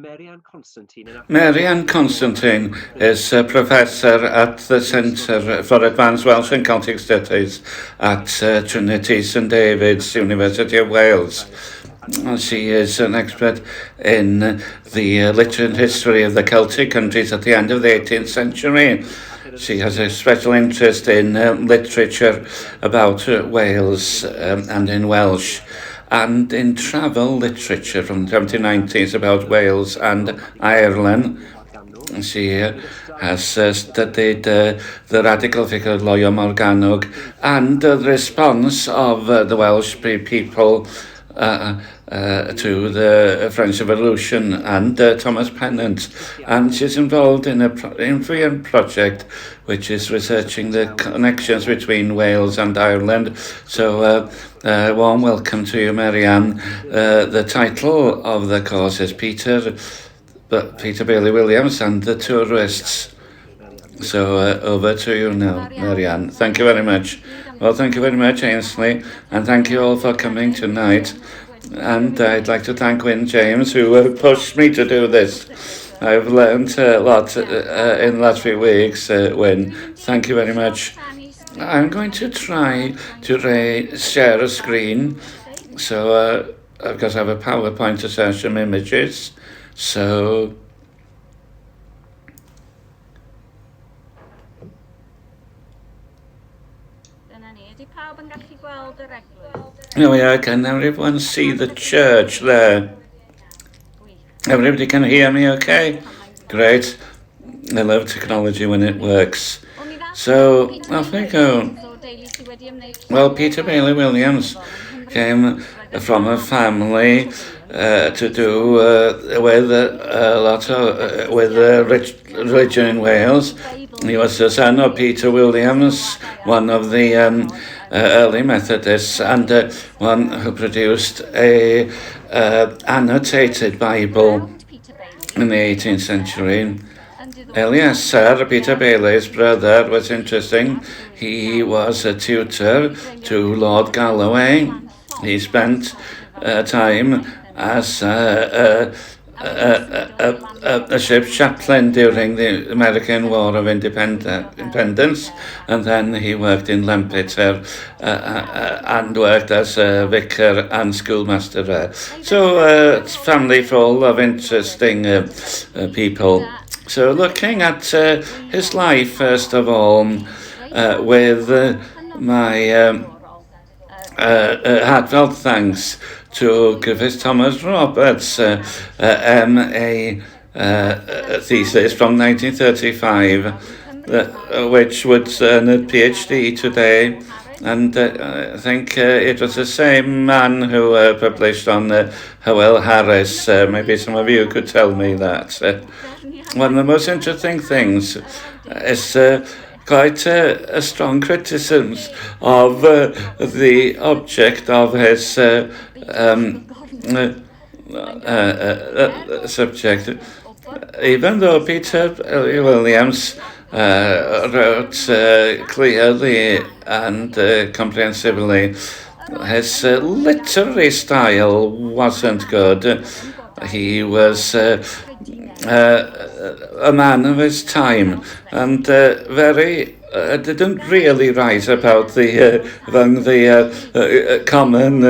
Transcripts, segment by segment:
Mary Ann Constantine is a professor at the Centre for Advanced Welsh and Celtic Studies at Trinity St David's, University of Wales. She is an expert in the literature and history of the Celtic countries at the end of the 18th century. She has a special interest in literature about Wales and in Welsh, and in travel literature from the 1790s about Wales and Ireland. She has studied the radical figure of Loio Morgannwg and the response of the Welsh people to the French Revolution and Thomas Pennant, and she's involved in a brilliant project which is researching the connections between Wales and Ireland. So warm welcome to you, Mary Ann. The title of the course is Peter Bailey Williams and the Tourists. So over to you now, Mary Ann. Thank you very much. Well, thank you very much, Ainsley, and thank you all for coming tonight. And I'd like to thank Wyn James, who pushed me to do this. I've learned a lot in the last few weeks, Wyn. Thank you very much. I'm going to try to share a screen. So I've got to have a PowerPoint to share some images. So here we are. Can everyone see the church there? Everybody can hear me okay? Great. I love technology when it works. So off we go. Well, Peter Bailey Williams came from a family to do with a lot of with religion in Wales. He was the son of Peter Williams, one of the early Methodists, and one who produced a annotated Bible in the 18th century. Eliezer, Peter Bailey's brother, was interesting. He was a tutor to Lord Galloway. He spent time as a ship's chaplain during the American War of Independence, and then he worked in Lampeter and worked as a vicar and schoolmaster there. So it's a family full of interesting people. So looking at his life, first of all, with my heartfelt thanks to Griffith Thomas Roberts' M.A. thesis from 1935, which would earn a PhD today. And I think it was the same man who published on Hywel Harris. Maybe some of you could tell me that. One of the most interesting things is quite a strong criticism of the object of his subject. Even though Peter Williams wrote clearly and comprehensively, his literary style wasn't good. He was a man of his time, and very didn't really write about the among the common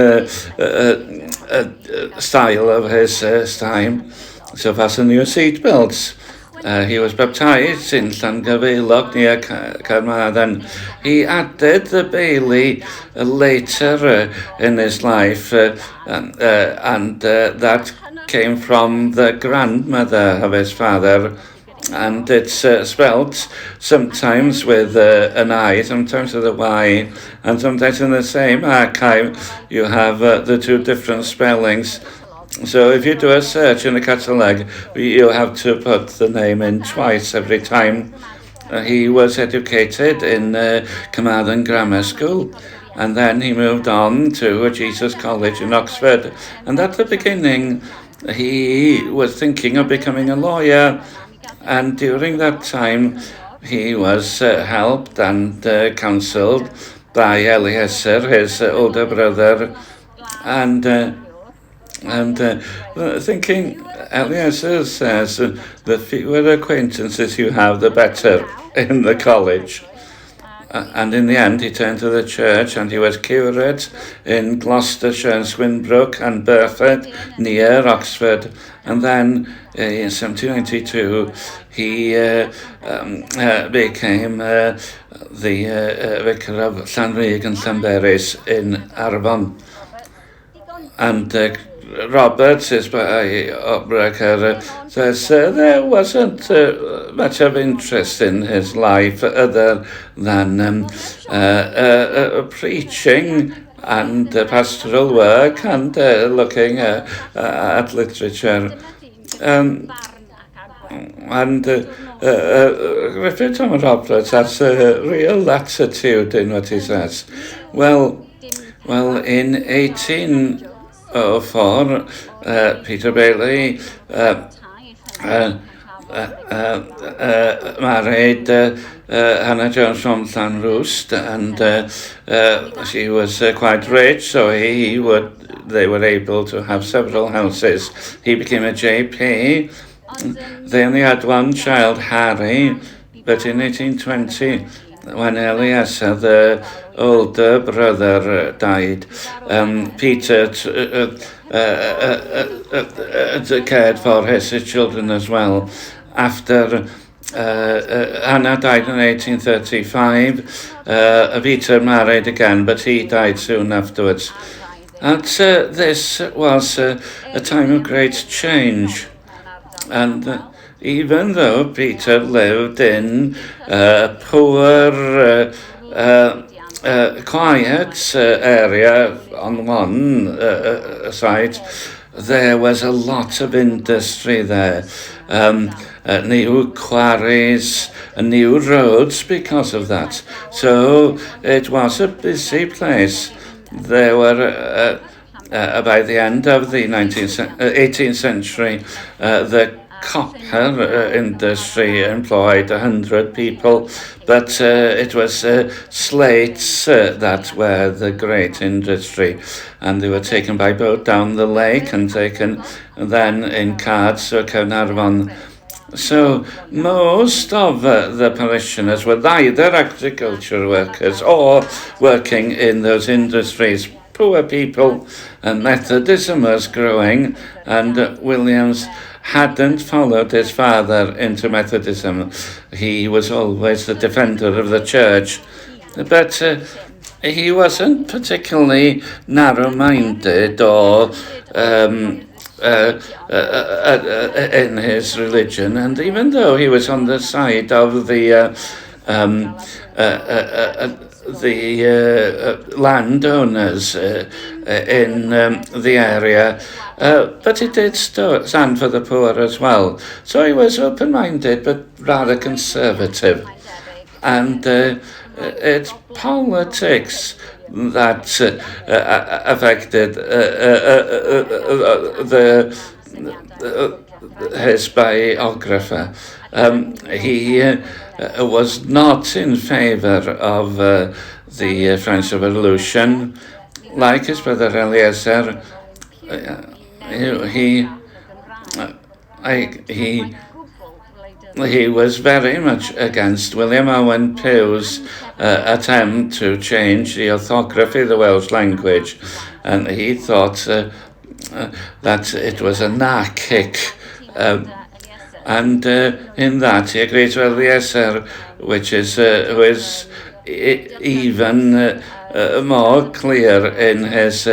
style of his time. So fasten your seatbelts. He was baptised in Ysgeifiog near Carmarthen. He added the Bailey later in his life, and that came from the grandmother of his father, and it's spelt sometimes with an I, sometimes with a Y, and sometimes in the same archive you have the two different spellings. So if you do a search in the catalogue, you have to put the name in twice every time. He was educated in Carmarthen Grammar School, and then he moved on to Jesus College in Oxford. And at the beginning, he was thinking of becoming a lawyer, and during that time, he was helped and counselled by Eliezer, his older brother, and And thinking, Eliezer says the fewer acquaintances you have, the better in the college. And in the end, he turned to the church and he was curate in Gloucestershire, Swinbrook and Burford, near Oxford. And then in 1792, he became the vicar of Llanrug and Llanberis in Arfon. And Roberts, his biographer, says there wasn't much of interest in his life other than preaching and pastoral work and looking at literature. And Griffith Thomas Roberts has a real latitude in what he says. Well, in 1804, Peter Bailey married Hannah Jones from Llanrwst, and she was quite rich, so they were able to have several houses. He became a JP. They only had one child, Harry, but in 1820, when Eliezer, the older brother, died, Peter cared for his children as well. After Anna died in 1835, Peter married again, but he died soon afterwards. And this was a time of great change. And even though Peter lived in poor, quiet area on one side, there was a lot of industry there. New quarries and new roads because of that. So it was a busy place. There were, by the end of the 18th century, the copper industry employed 100 people, but it was slates that were the great industry, and they were taken by boat down the lake and taken then in carts to Caernarfon. So most of the parishioners were either agricultural workers or working in those industries. Poor people, and Methodism was growing, and Williams hadn't followed his father into Methodism. He was always the defender of the church, but he wasn't particularly narrow-minded or in his religion, and even though he was on the side of the landowners in the area, but he did stand for the poor as well. So he was open-minded but rather conservative. And it's politics that affected his biographer. He was not in favour of the French Revolution. Like his brother Eliezer, he was very much against William Owen Pugh's attempt to change the orthography of the Welsh language, and he thought that it was anarchic. And in that he agreed with Eliezer, who is even more clear in his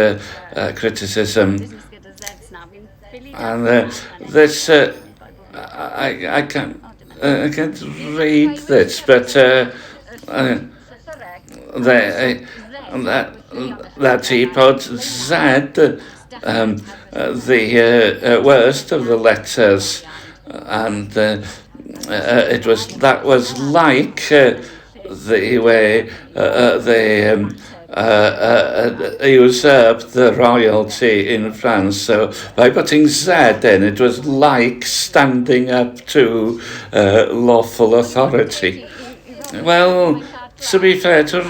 criticism. And this, I can't read this, but that he put Z, the worst of the letters, and that was like the way they usurped the royalty in France. So by putting Z in, it was like standing up to lawful authority. Well, to be fair to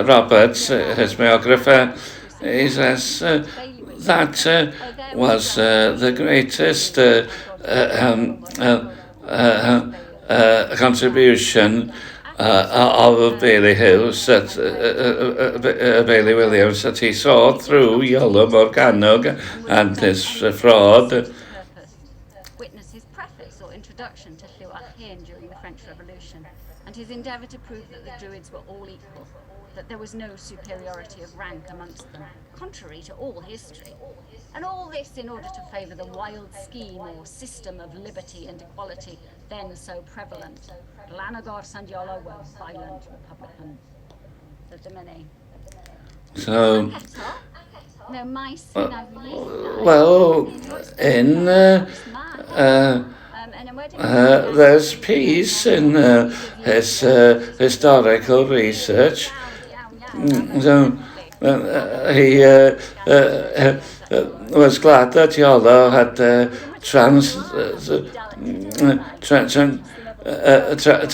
Roberts, his biographer, he says that was the greatest contribution of Bailey Hughes, Bailey Williams, that he saw through Iolo Morgannwg and his fraud. Witness his preface or introduction to Llywelyn during the French Revolution, and his endeavour to prove that the Druids were all equal, that there was no superiority of rank amongst them, contrary to all history. And all this in order to favour the wild scheme or system of liberty and equality then so prevalent. Glanagor Sandiolo were violent Republicans. The Domini. So, No mice. well, in there's peace in his historical research. So he was glad that Iolo had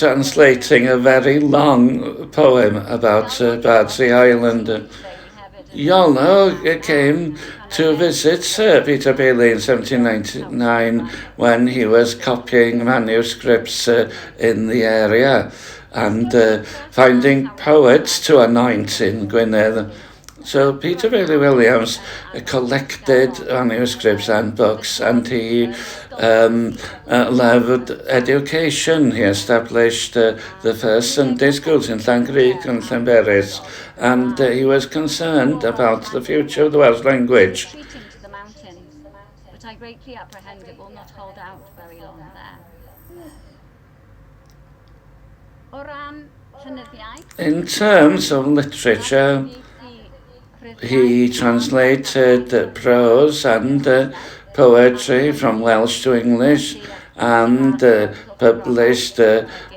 translating a very long poem about Bardsey Island. Iolo came to visit Peter Bailey in 1799 when he was copying manuscripts in the area and finding poets to anoint in Gwynedd. So Peter Bailey Williams collected manuscripts and books, and he loved education. He established the first Sunday schools in Llangreid and Llanberis, and he was concerned about the future of the Welsh language. Retreating to the mountains, but I greatly apprehend it will not hold out very long there. O ran llenyddiaeth, In terms of literature, he translated prose and poetry from Welsh to English, and published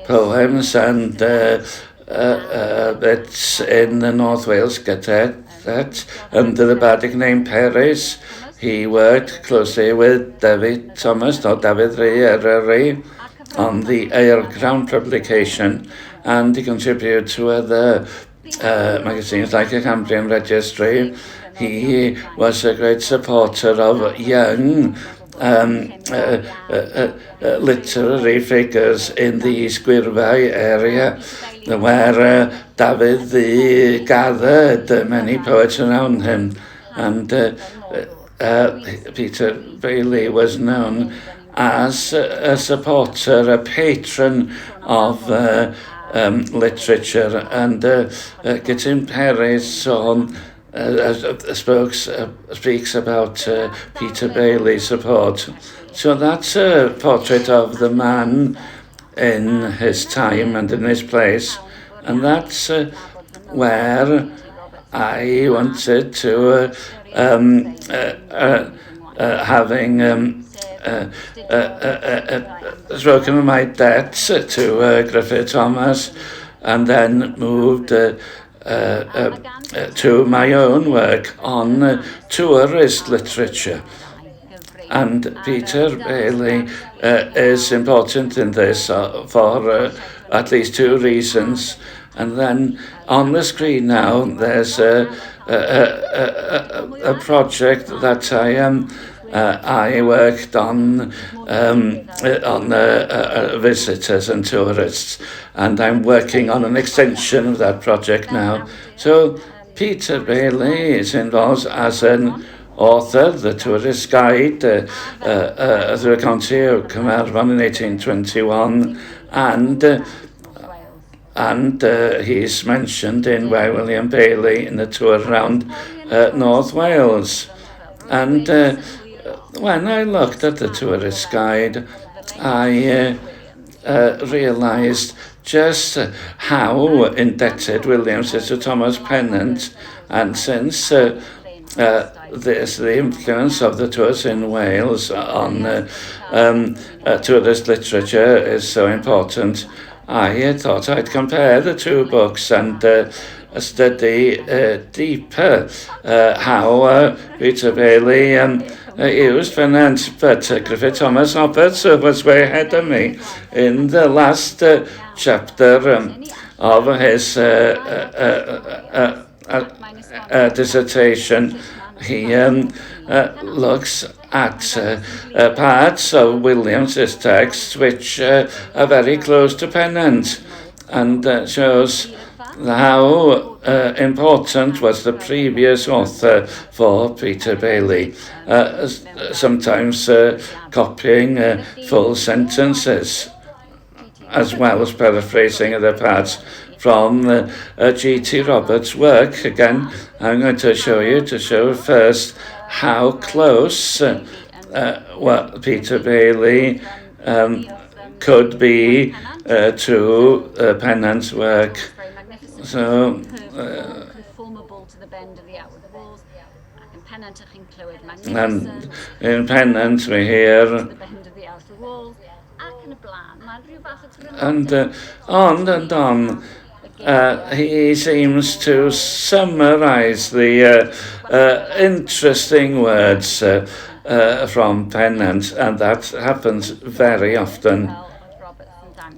poems and bits in the North Wales Gazette under the bardic name Perys. He worked closely with David Thomas, or David Rhys, on the Airground publication, and he contributed to other magazines like the Cambrian Registry. He was a great supporter of young literary figures in the Ysgeifiog area, where David gathered many poets around him, and Peter Bailey was known as a supporter, a patron of literature, and Gytyn Perys speaks about Peter Bailey's support. So that's a portrait of the man in his time and in his place, and that's where I wanted to, having spoken my debts to Griffith Thomas, and then moved to my own work on tourist literature. And Peter Bailey is important in this for at least two reasons. And then on the screen now, there's a project that I worked on visitors and tourists, and I'm working on an extension of that project now. So Peter Bailey is involved as an author, the tourist guide through a county of Caernarfon in 1821, and he's mentioned in by William Bailey in the tour around North Wales. And when I looked at the tourist guide, I realised just how indebted Williams is to Thomas Pennant, and since there's the influence of the tours in Wales on tourist literature is so important, I thought I'd compare the two books and study deeper how Peter Bailey used finance, but Griffith Thomas Roberts was way ahead of me in the last chapter of his dissertation. he looks at parts of William's text which are very close to Pennant, and shows how important was the previous author for Peter Bailey, sometimes copying full sentences as well as paraphrasing other parts from G.T. Roberts' work. Again, I'm going to show first how close Peter Bailey could be to Pennant's work. So, conformable to the bend of the outward walls, and Pennant and in Pennant we hear, the bend of the outer walls, and on and on. He seems to summarize the interesting words from Pennant, and that happens very often.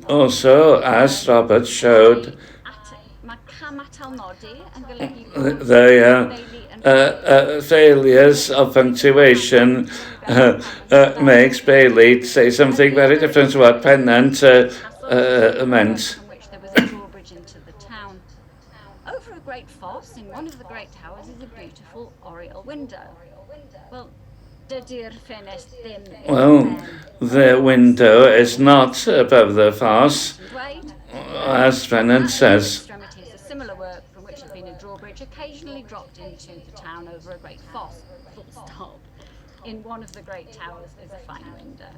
Also, as Robert showed, the failures of punctuation makes Bailey say something very different to what Pennant meant. Over a great fosse in one of the great towers is a beautiful oriel window. Well, the window is not above the fosse, as Pennant says. A similar work from which had been a drawbridge occasionally dropped into the town over a great fosse. Full stop. In one of the great towers is a fine window.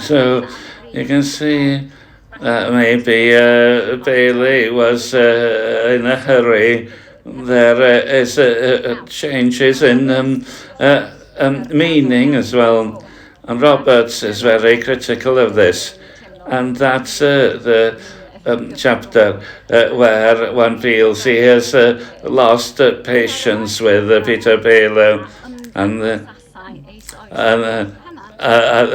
So you can see maybe Bailey was in a hurry. There is changes in meaning as well, and Roberts is very critical of this, and that's the chapter where one feels he has lost patience with Peter Bailey, and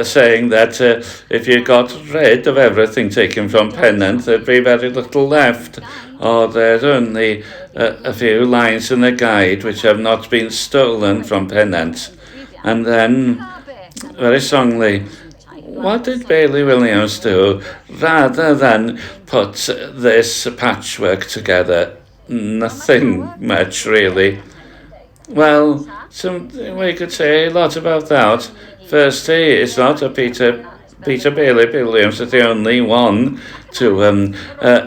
saying that if you got rid of everything taken from Pennant, there'd be very little left, or there's only a few lines in the guide which have not been stolen from Pennant. And then, very strongly, what did Bailey Williams do? Rather than put this patchwork together, nothing much really. Well, we could say a lot about that. Firstly, it's not a Peter Bailey Williams is the only one to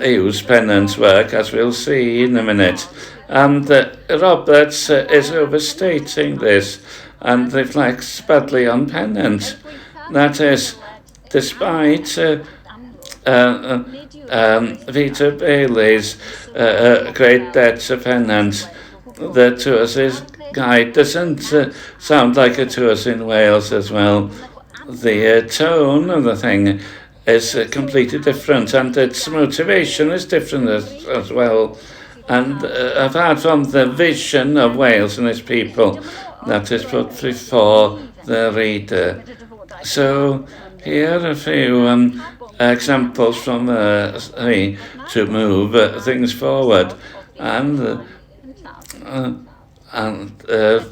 use Pennant's work, as we'll see in a minute. And Roberts is overstating this and reflects badly on Pennant. That is, despite Peter Bailey's great debt to Pennant, the Tours' guide doesn't sound like a Tours in Wales as well. The tone of the thing is completely different, and its motivation is different as well. And apart from the vision of Wales and its people that is put before the reader. So here are a few examples from me to move things forward. And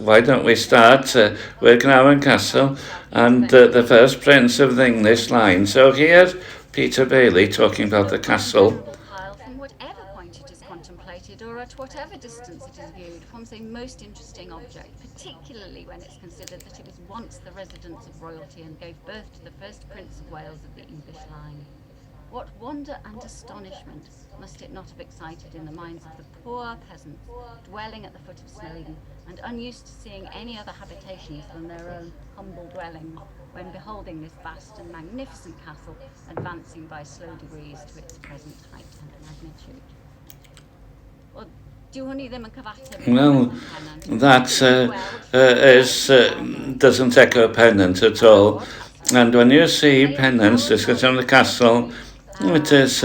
why don't we start with Gnawan Castle and the first prince of the English line. So here's Peter Bailey talking about the castle. From whatever point it is contemplated, or at whatever distance it is viewed, forms a most interesting object, particularly when it's considered that it was once the residence of royalty and gave birth to the first Prince of Wales of the English line. What wonder and astonishment must it not have excited in the minds of the poor peasants dwelling at the foot of Snowdon, and unused to seeing any other habitations than their own humble dwelling, when beholding this vast and magnificent castle advancing by slow degrees to its present height and magnitude. Well, that doesn't echo Pennant at all. And when you see Pennant's discussion of the castle, it is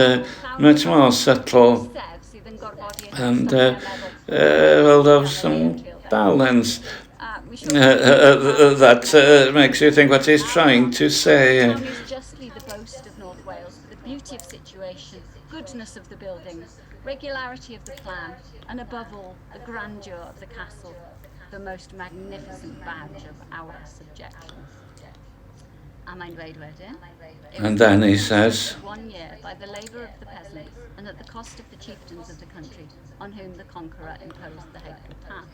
much more subtle and well, of some balance that makes you think what he's trying to say. Justly the boast of North Wales for the beauty of situation, goodness of the buildings, regularity of the plan, and above all, the grandeur of the castle, the most magnificent badge of our subjection. A mae'n dweud wedyn, And then he says, 1 year by the labour of the peasants and at the cost of the chieftains of the country on whom the conqueror imposed the hateful tax.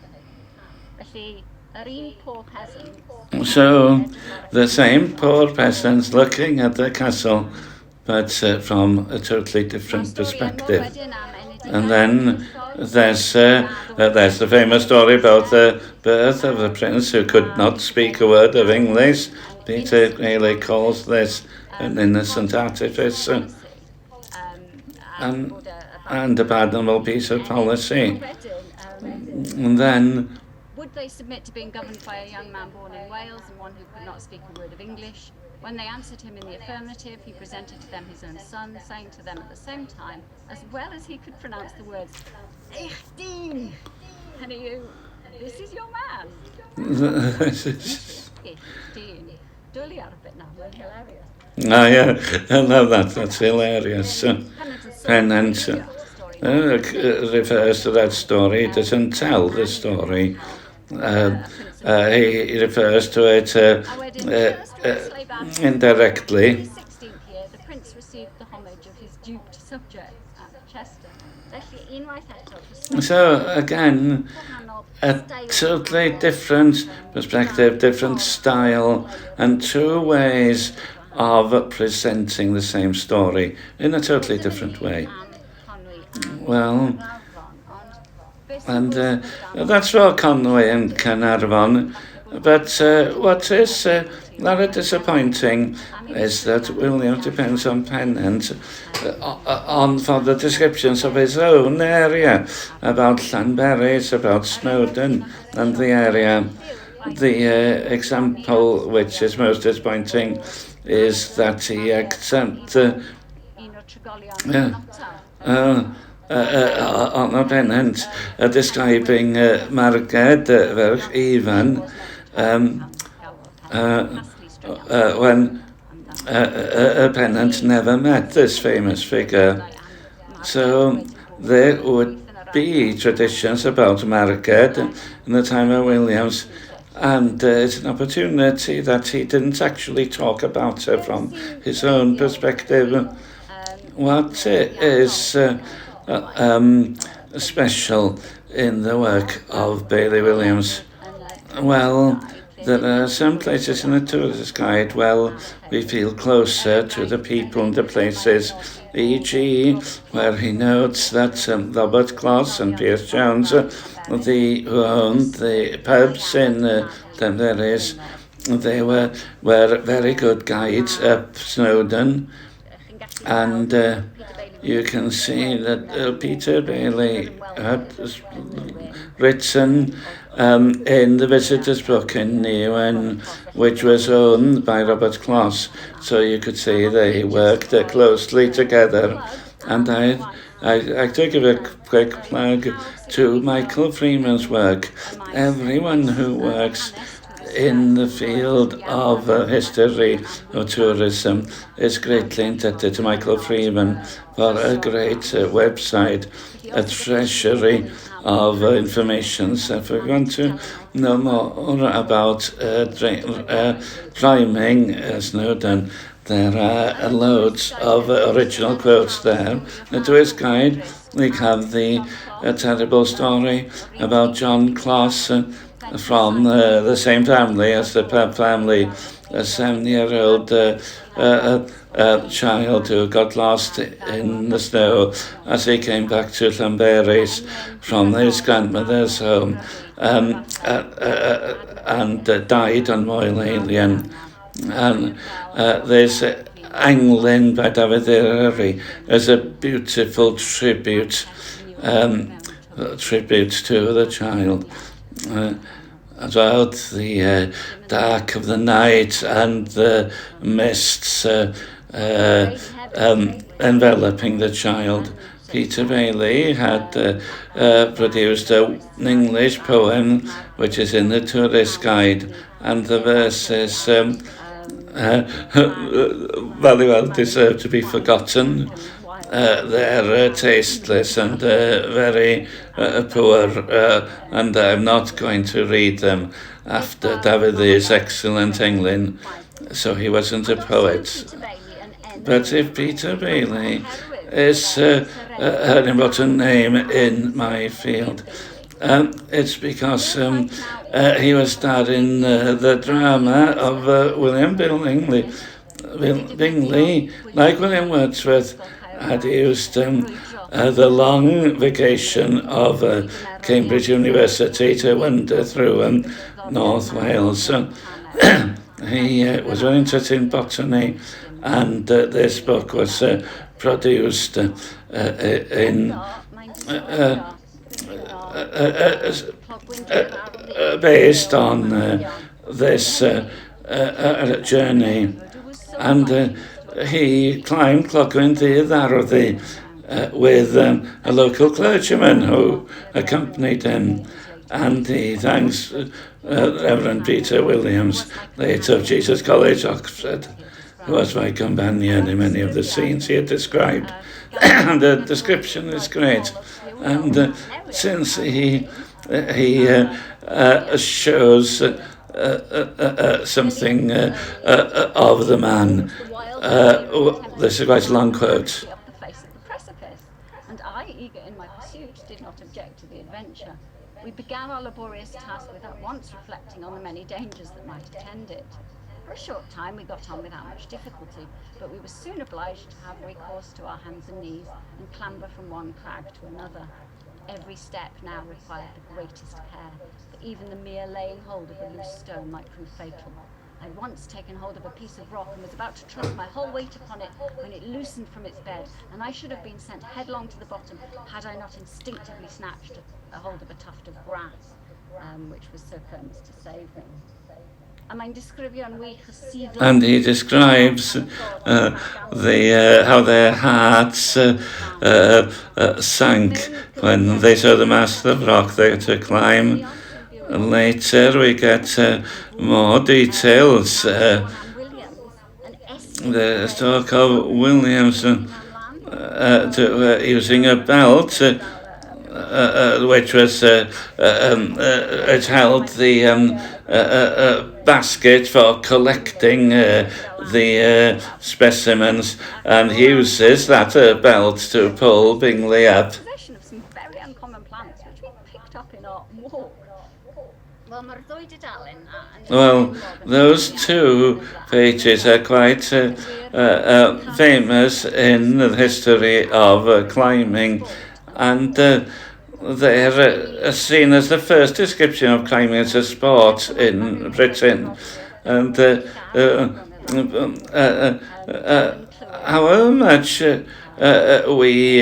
Felly, yr un poor peasant. so the same poor peasants looking at the castle, but from a totally different perspective. And then there's the famous story about the birth of a prince who could not speak a word of English. Peter really calls this an innocent artifice and abominable piece of policy. And then would they submit to being governed by a young man born in Wales and one who could not speak a word of English? When they answered him in the affirmative, he presented to them his own son, saying to them at the same time, as well as he could pronounce the words, "Ich dien!" And you, this is your man. Ich dien. Dwli ar y bit now, mae'n hilarious. I love that, that's hilarious. Pennant refers to that story, he doesn't tell the story. He refers to it indirectly. In his 16th year, the prince received the homage of his duped subjects at Chester. Felly, unwaith eto, So again, a totally different perspective, different style, and two ways of presenting the same story in a totally different way. Well, and that's for Conwy and Caernarfon. But what is rather disappointing is that William depends on Pennant for the descriptions of his own area, about Llanberis, about Snowdon and the area. The example which is most disappointing is that he accepts on a pennant describing Marged, ferch Ivan, when a pennant never met this famous figure. So there would be traditions about Marged in the time of Williams, and it's an opportunity that he didn't actually talk about her from his own perspective. What is special in the work of Bailey Williams? Well, there are some places in the tourist guide where we feel closer to the people and the places, e.g. where he notes that Robert Closs and Pierce Jones, who owned the pubs in Llanberis, they were very good guides up Snowdon, and you can see that Peter Bailey had written in the visitor's book in Newen, which was owned by Robert Closs, so you could see they worked closely together. And I to give a quick plug to Michael Freeman's work. Everyone who works in the field of history or tourism is greatly indebted to Michael Freeman for a great website, a treasury of information. So if we want to know more about climbing Snowdon, there are loads of original quotes there. To his guide, we have the terrible story about John Closs, from the same family as the Pebb family, a 7-year-old child who got lost in the snow as he came back to Llanberis from his grandmother's home, and died on Moel Alien. And there's Anglin by David Eryri as a beautiful tribute to the child. About the dark of the night and the mists enveloping the child. Peter Bailey had produced an English poem which is in the tourist guide, and the verses very well deserve to be forgotten. they're tasteless and very poor, and I'm not going to read them after David's excellent England, so he wasn't a poet. But if Peter Bailey is an important name in my field, it's because he was starred in the drama of William Bingley. Bingley, like William Wordsworth, had used the long vacation of Cambridge University to wander through North Wales. So he was very interested in botany, and this book was produced based on this journey. And he climbed Gwyliedydd with a local clergyman who accompanied him. And he thanks Reverend Peter Williams, late of Jesus College, Oxford, who was my companion in many of the scenes he had described. And the description is great. And since he shows something of the man, this is quite a long quote. And I, eager in my pursuit, did not object to the adventure. We began our laborious task without once reflecting on the many dangers that might attend it. For a short time we got on without much difficulty, but we were soon obliged to have recourse to our hands and knees and clamber from one crag to another. Every step now required the greatest care, for even the mere laying hold of a loose stone might prove fatal. I had once taken hold of a piece of rock and was about to trust my whole weight upon it when it loosened from its bed, and I should have been sent headlong to the bottom had I not instinctively snatched a hold of a tuft of grass, which was so close to save me. And he describes how their hearts sank when they saw the mass of rock they had to climb. And later we get more details. The talk of Williams using a belt, which was it held the basket for collecting the specimens, and he uses that belt to pull Bingley up. Possession of some very uncommon plants which we picked up in our walk. Well, those two pages are quite famous in the history of climbing, and they're seen as the first description of climbing as a sport in Britain. And however much we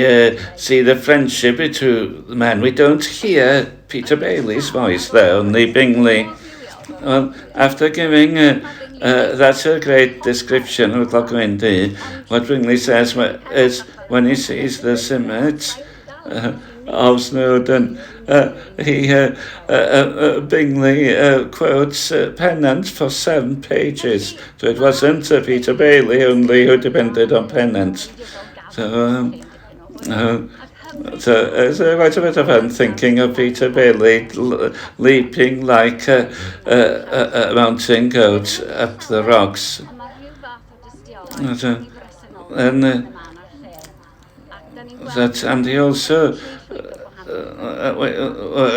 see the friendship between the men, we don't hear Peter Bailey's voice there, only Bingley. Well, after giving that's a great description of Gwynllan, what Bingley says is when he sees the summit of Snowdon, Bingley quotes Pennant for 7 pages. So it wasn't Peter Bailey only who depended on Pennant. So it's quite a bit of fun thinking of Peter Bailey leaping like a mountain goat up the rocks. And he also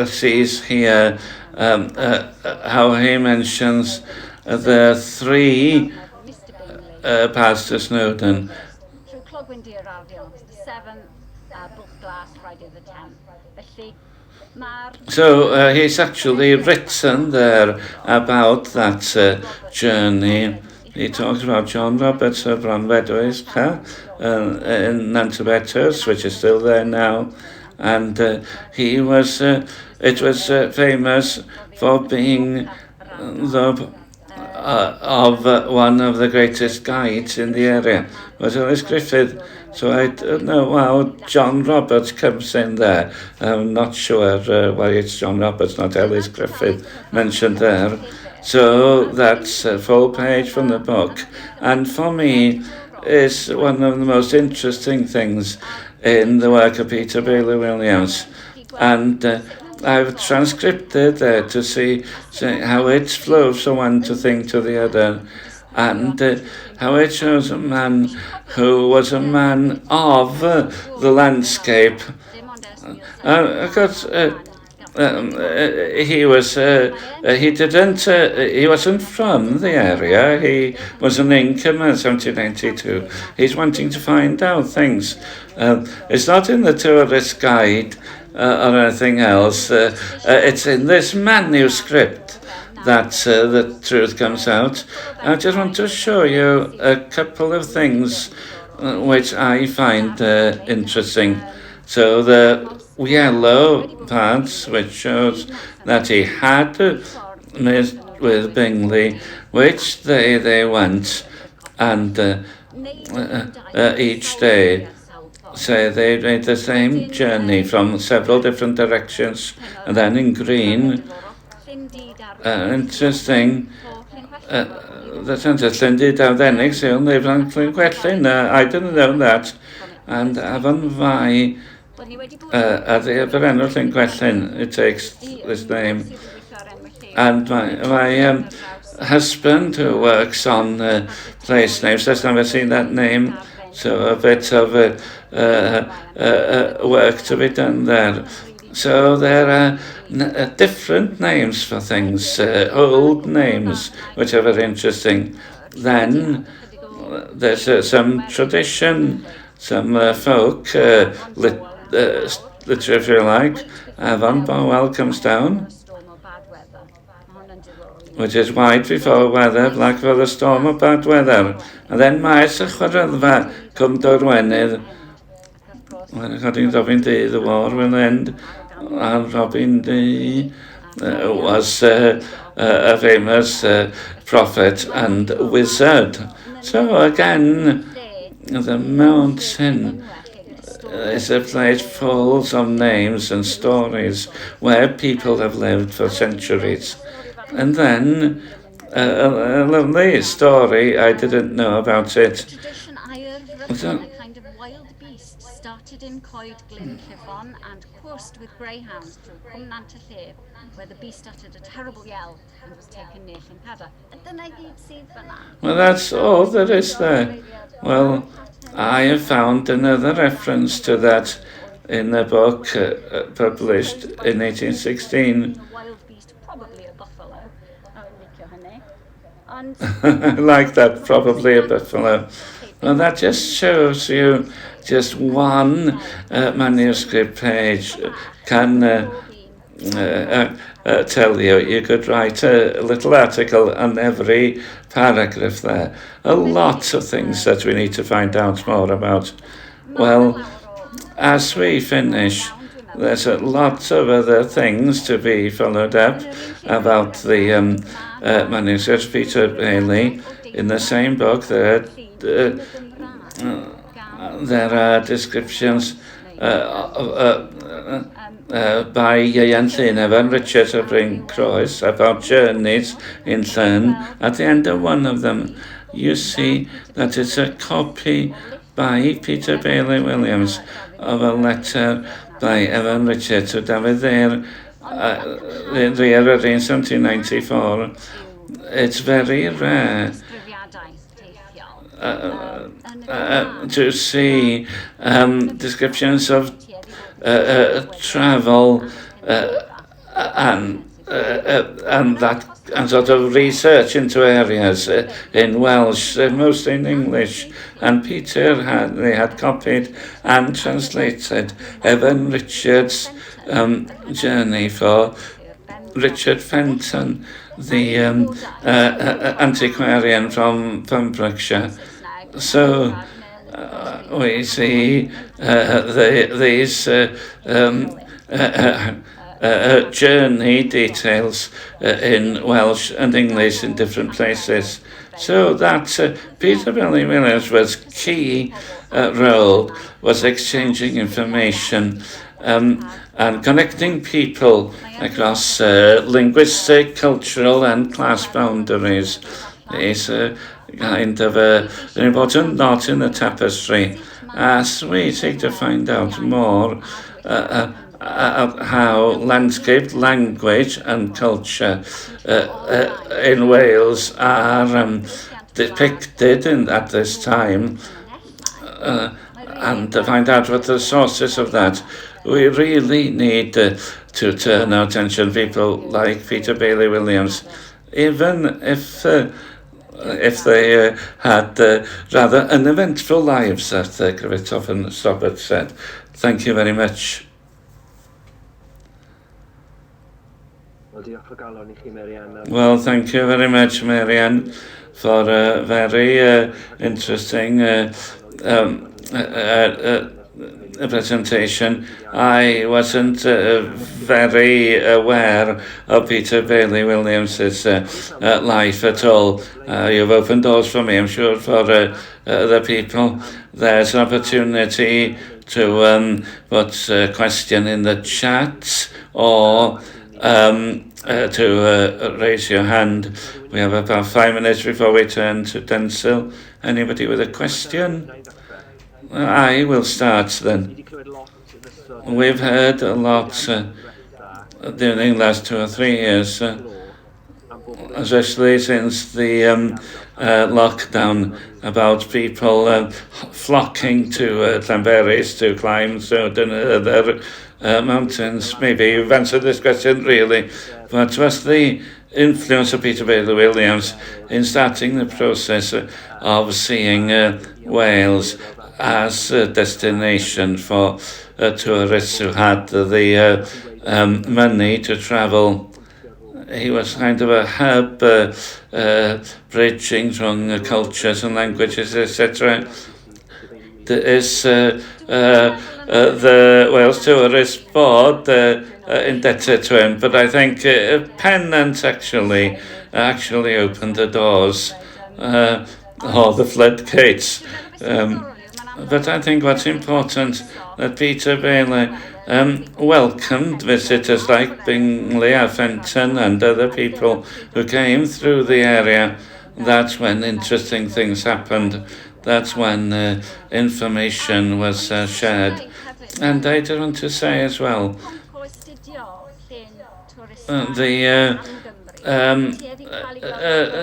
sees here how he mentions the 3 paths to Snowdon. So he's actually written there about that journey. He talks about John Roberts of Bronfedwys in Nantubetters, which is still there now, and he was. It was famous for being one of the greatest guides in the area. Was Ysgeifiog. So I don't know how John Roberts comes in there. I'm not sure why it's John Roberts, not Ysgeifiog mentioned there. So that's a full page from the book. And for me, is one of the most interesting things in the work of Peter Bailey-Williams. And I've transcribed it there to see how it flows from one to thing to the other, and how it shows a man who was a man of the landscape. Because he wasn't from the area. He was an income in 1792. He's wanting to find out things. It's not in the tourist guide or anything else. It's in this manuscript that the truth comes out. I just want to show you a couple of things which I find interesting. So the yellow parts, which shows that he had met with Bingley, which day they went, and each day. So they made the same journey from several different directions, and then in green, interesting, that's interesting, did Ardennig sy'n neu Gwynllan, I didn't know that, and Afon Fai, at the enw Gwynllan, it takes this name, and my husband who works on place names has never seen that name, so a bit of work to be done there. So there are different names for things, old names, which are very interesting. Then there's some tradition, some folk literature, if you like. Avon Bowell comes down, which is white before weather, black for the storm of bad weather. And then Maes y Chwaraeddfa, Cwm Dorwenydd, according to Robin D, the war will end. And Robin D was a famous prophet and wizard. So again, the mountain is a place full of names and stories where people have lived for centuries. And then a lovely story, I didn't know about it. Started in Coed Glynllan and coursed with greyhounds through Constantine, where the beast uttered a terrible yell and was taken near Llanpada. Well, that's all there is there. Well, I have found another reference to that in a book published in 1816. A wild beast, probably a buffalo. I like that, probably a buffalo. Well, that just shows you just one manuscript page can tell you. You could write a little article on every paragraph there. A lot of things that we need to find out more about. Well, as we finish, there's a lot of other things to be followed up about the manuscript of Peter Bailey. In the same book, there are descriptions by Ian Llenef and Richard of Brincroes about journeys in Llyn. At the end of one of them, you see that it's a copy by Peter Bailey-Williams of a letter by Evan Richard to David Dare, in 1794. It's very rare to see descriptions of travel and sort of research into areas in Welsh, mostly in English. And Peter had copied and translated Evan Richard's journey for Richard Fenton, the antiquarian from Pembrokeshire. So we see these journey details in Welsh and English in different places. So that Peter Bailey-Williams was key role was exchanging information and connecting people across linguistic, cultural and class boundaries. is kind of an important knot in the tapestry as we seek to find out more how landscape, language and culture in Wales are depicted at this time, and to find out what the sources of that. We really need to turn our attention, people like Peter Bailey Williams, even if they had rather uneventful lives, as Griffith and Robert said. Thank you very much. Well, thank you very much, Marianne, for a very interesting presentation. I wasn't very aware of Peter Bailey Williams's life at all. You've opened doors for me, I'm sure, for the people. There's an opportunity to put a question in the chat or to raise your hand. We have about 5 minutes before we turn to Densil. Anybody with a question? I will start then. We've heard a lot during the last 2 or 3 years, especially since the lockdown, about people flocking to Llanberis to climb certain other mountains. Maybe you've answered this question really, but what's the influence of Peter Bailey Williams in starting the process of seeing Wales as a destination for tourists who had the money to travel? He was kind of a hub, bridging between cultures and languages, etc. There is the Wales Tourist Board indebted to him, but I think Pennant actually opened the doors, or the floodgates. But I think what's important, that Peter Bailey welcomed visitors like Bingley, Fenton and other people who came through the area. That's when interesting things happened. That's when information was shared. And I do want to say as well, the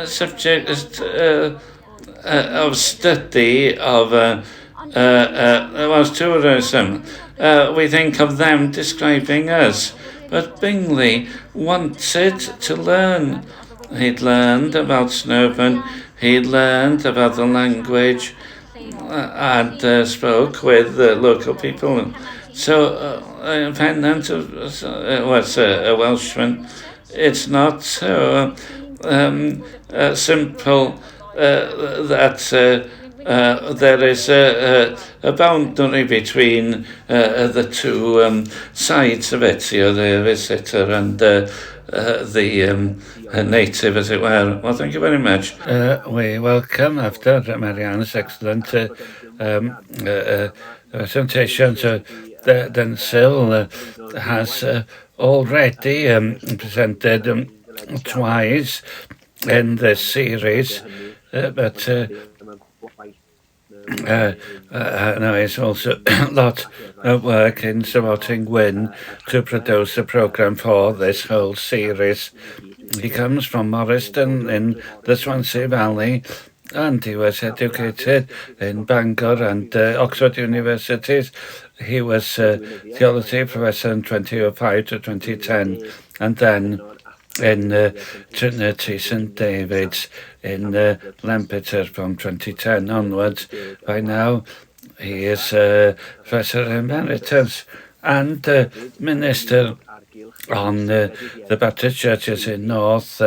subject of study of Welsh tourism, we think of them describing us, but Bingley wanted to learn. He'd learned about Snowburn, he'd learned about the language, and spoke with the local people. So Pennant was a Welshman. It's not so simple that there is a boundary between the two sides of it, the visitor and the native, as it were. Well, thank you very much. We welcome, after Marianne's excellent presentation, so Densil has already presented twice in this series, but now it's also a lot of work in supporting Gwyn to produce a programme for this whole series. He comes from Morriston in the Swansea Valley, and he was educated in Bangor and Oxford universities. He was theology professor in 2005 to 2010, and then in Trinity St David's in Lampeter from 2010 onwards. By now, he is Professor Emeritus and minister on the Baptist churches in North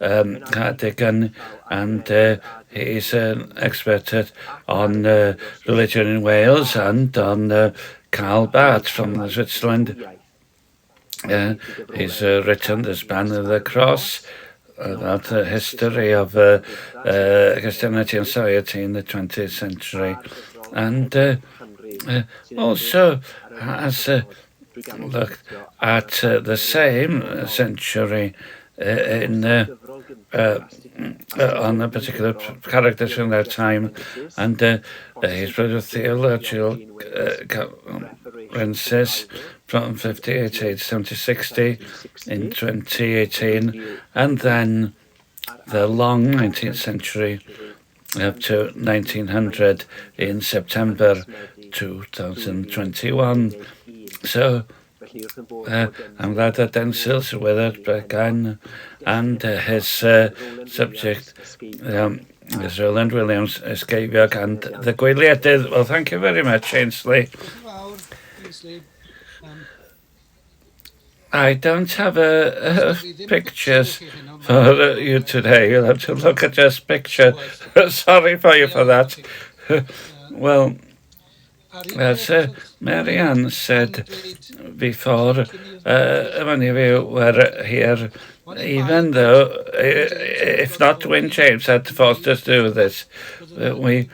Cardigan, and he's an expert on religion in Wales and on Karl Barth from Switzerland. He's written The Span of the Cross, about the history of Christianity and society in the 20th century, and also has looked at the same century in on the particular characters in their time, and his brother theological conferences from 58 to 7060 in 2018, and then the long 19th century up to 1900 in September 2021. So I'm glad that Densil's with us again, and his subject is Rowland Williams, Ysgeifiog, and the Gwyliedydd. Well, thank you very much, Ainsley. I don't have pictures for you today. You'll have to look at just picture. Sorry for you for that. Well, as Marianne said before, many of you were here, even though, if not when James had forced us to do this, we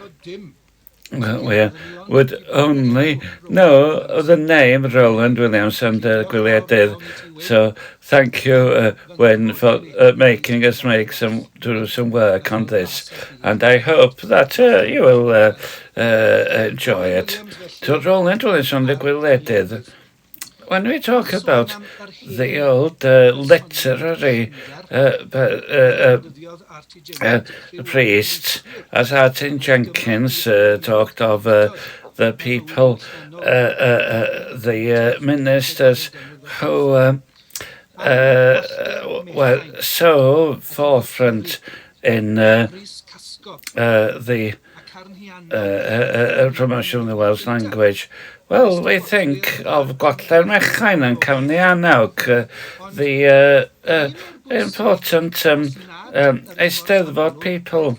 would only know the name Rowland Williams and Gwyliedydd. So thank you, Wyn, for making us do some work on this, and I hope that you will enjoy it. So Rowland Williams and Gwyliedydd. When we talk about the old literary priests, as Martin Jenkins talked of the people, the ministers who were so forefront in the promotion of the Welsh language. Well, we think of Gwynllan Mechain and Cawnianawg, the important Eisteddfod people.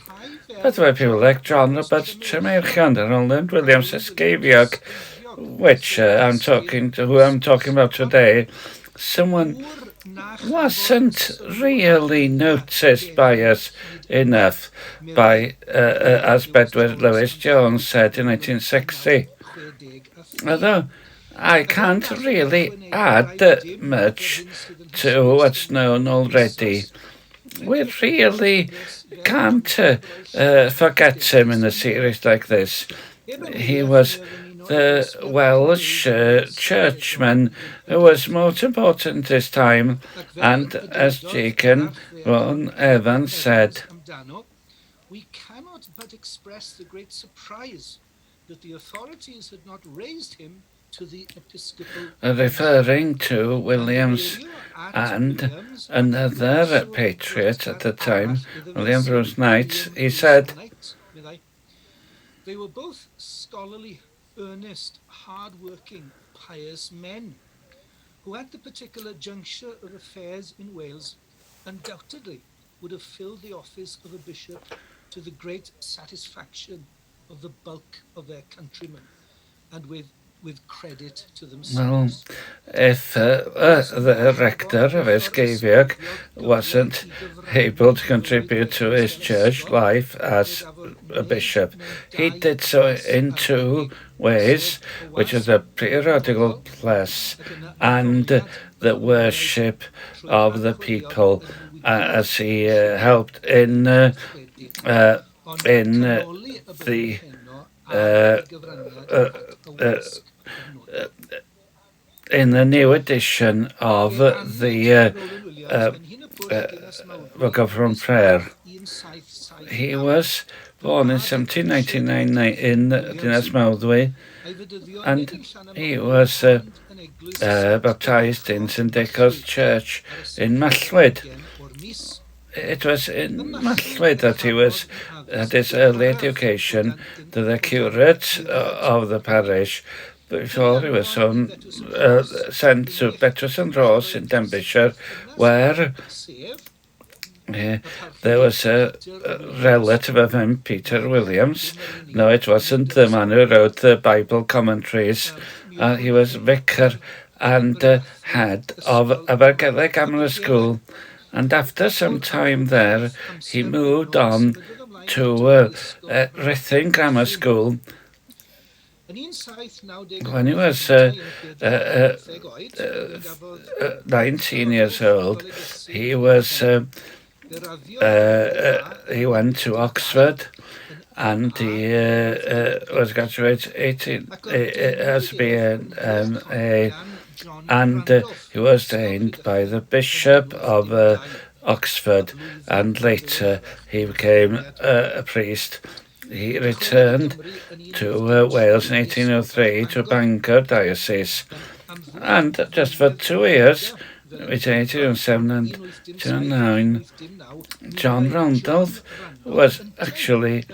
But there were people like John Robert Tremeirchan and Rowland Williams Ysgeifiog, who I'm talking about today. Someone wasn't really noticed by us enough as Bedwyr Lewis Jones said in 1960. Although I can't really add much to what's known already. We really can't forget him in a series like this. He was the Welsh churchman who was most important this time, and as Deacon Ron Evans said, we cannot but express the great surprise that the authorities had not raised him to the episcopal, referring to Williams and another patriot at the time, William Bruce Knight. He said, they were both scholarly, earnest, hard-working, pious men who at the particular juncture of affairs in Wales undoubtedly would have filled the office of a bishop to the great satisfaction of the bulk of their countrymen, and with credit to themselves. Well, if the rector of Ysgeifiog wasn't able to contribute to his church life as a bishop, he did so in two ways, which is the periodical class and the worship of the people, as he helped in the new edition of the Book of From Prayer. He was born in 1799 in Dinas Mawddwy, and he was baptised in St Deco's Church in Mallwyd. It was in Mallwyd that he had his early education to the curate of the parish before he was sent to Betws and Ross in Denbighshire, where there was a relative of him, Peter Williams. No, it wasn't the man who wrote the Bible commentaries. He was vicar and head of Abergele Grammar School. And after some time there, he moved on to Ruthin Grammar School. When he was 19 years old, he was he went to Oxford and he was graduated 18 as being and he was trained by the Bishop of Oxford, and later he became a priest. He returned to Wales in 1803 to Bangor Diocese, and just for 2 years, between 1807 and 1809, John Randolph was actually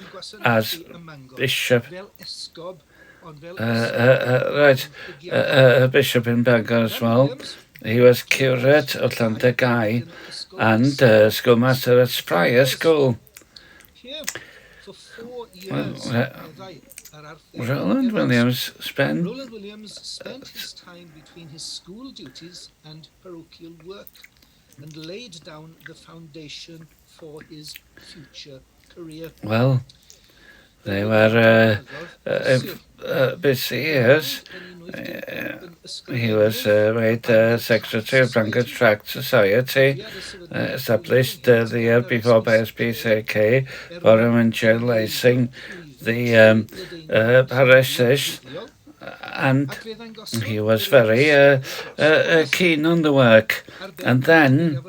as bishop, bishop in Bangor as well. He was curate of Llandegau and schoolmaster at Spryar School. Rowland Williams spent his time between his school duties and parochial work and laid down the foundation for his future career. Well, they were busy years. He was made secretary of Bangor Tract Society, established the year before by SPCK for evangelizing the parishes, and he was very keen on the work. And then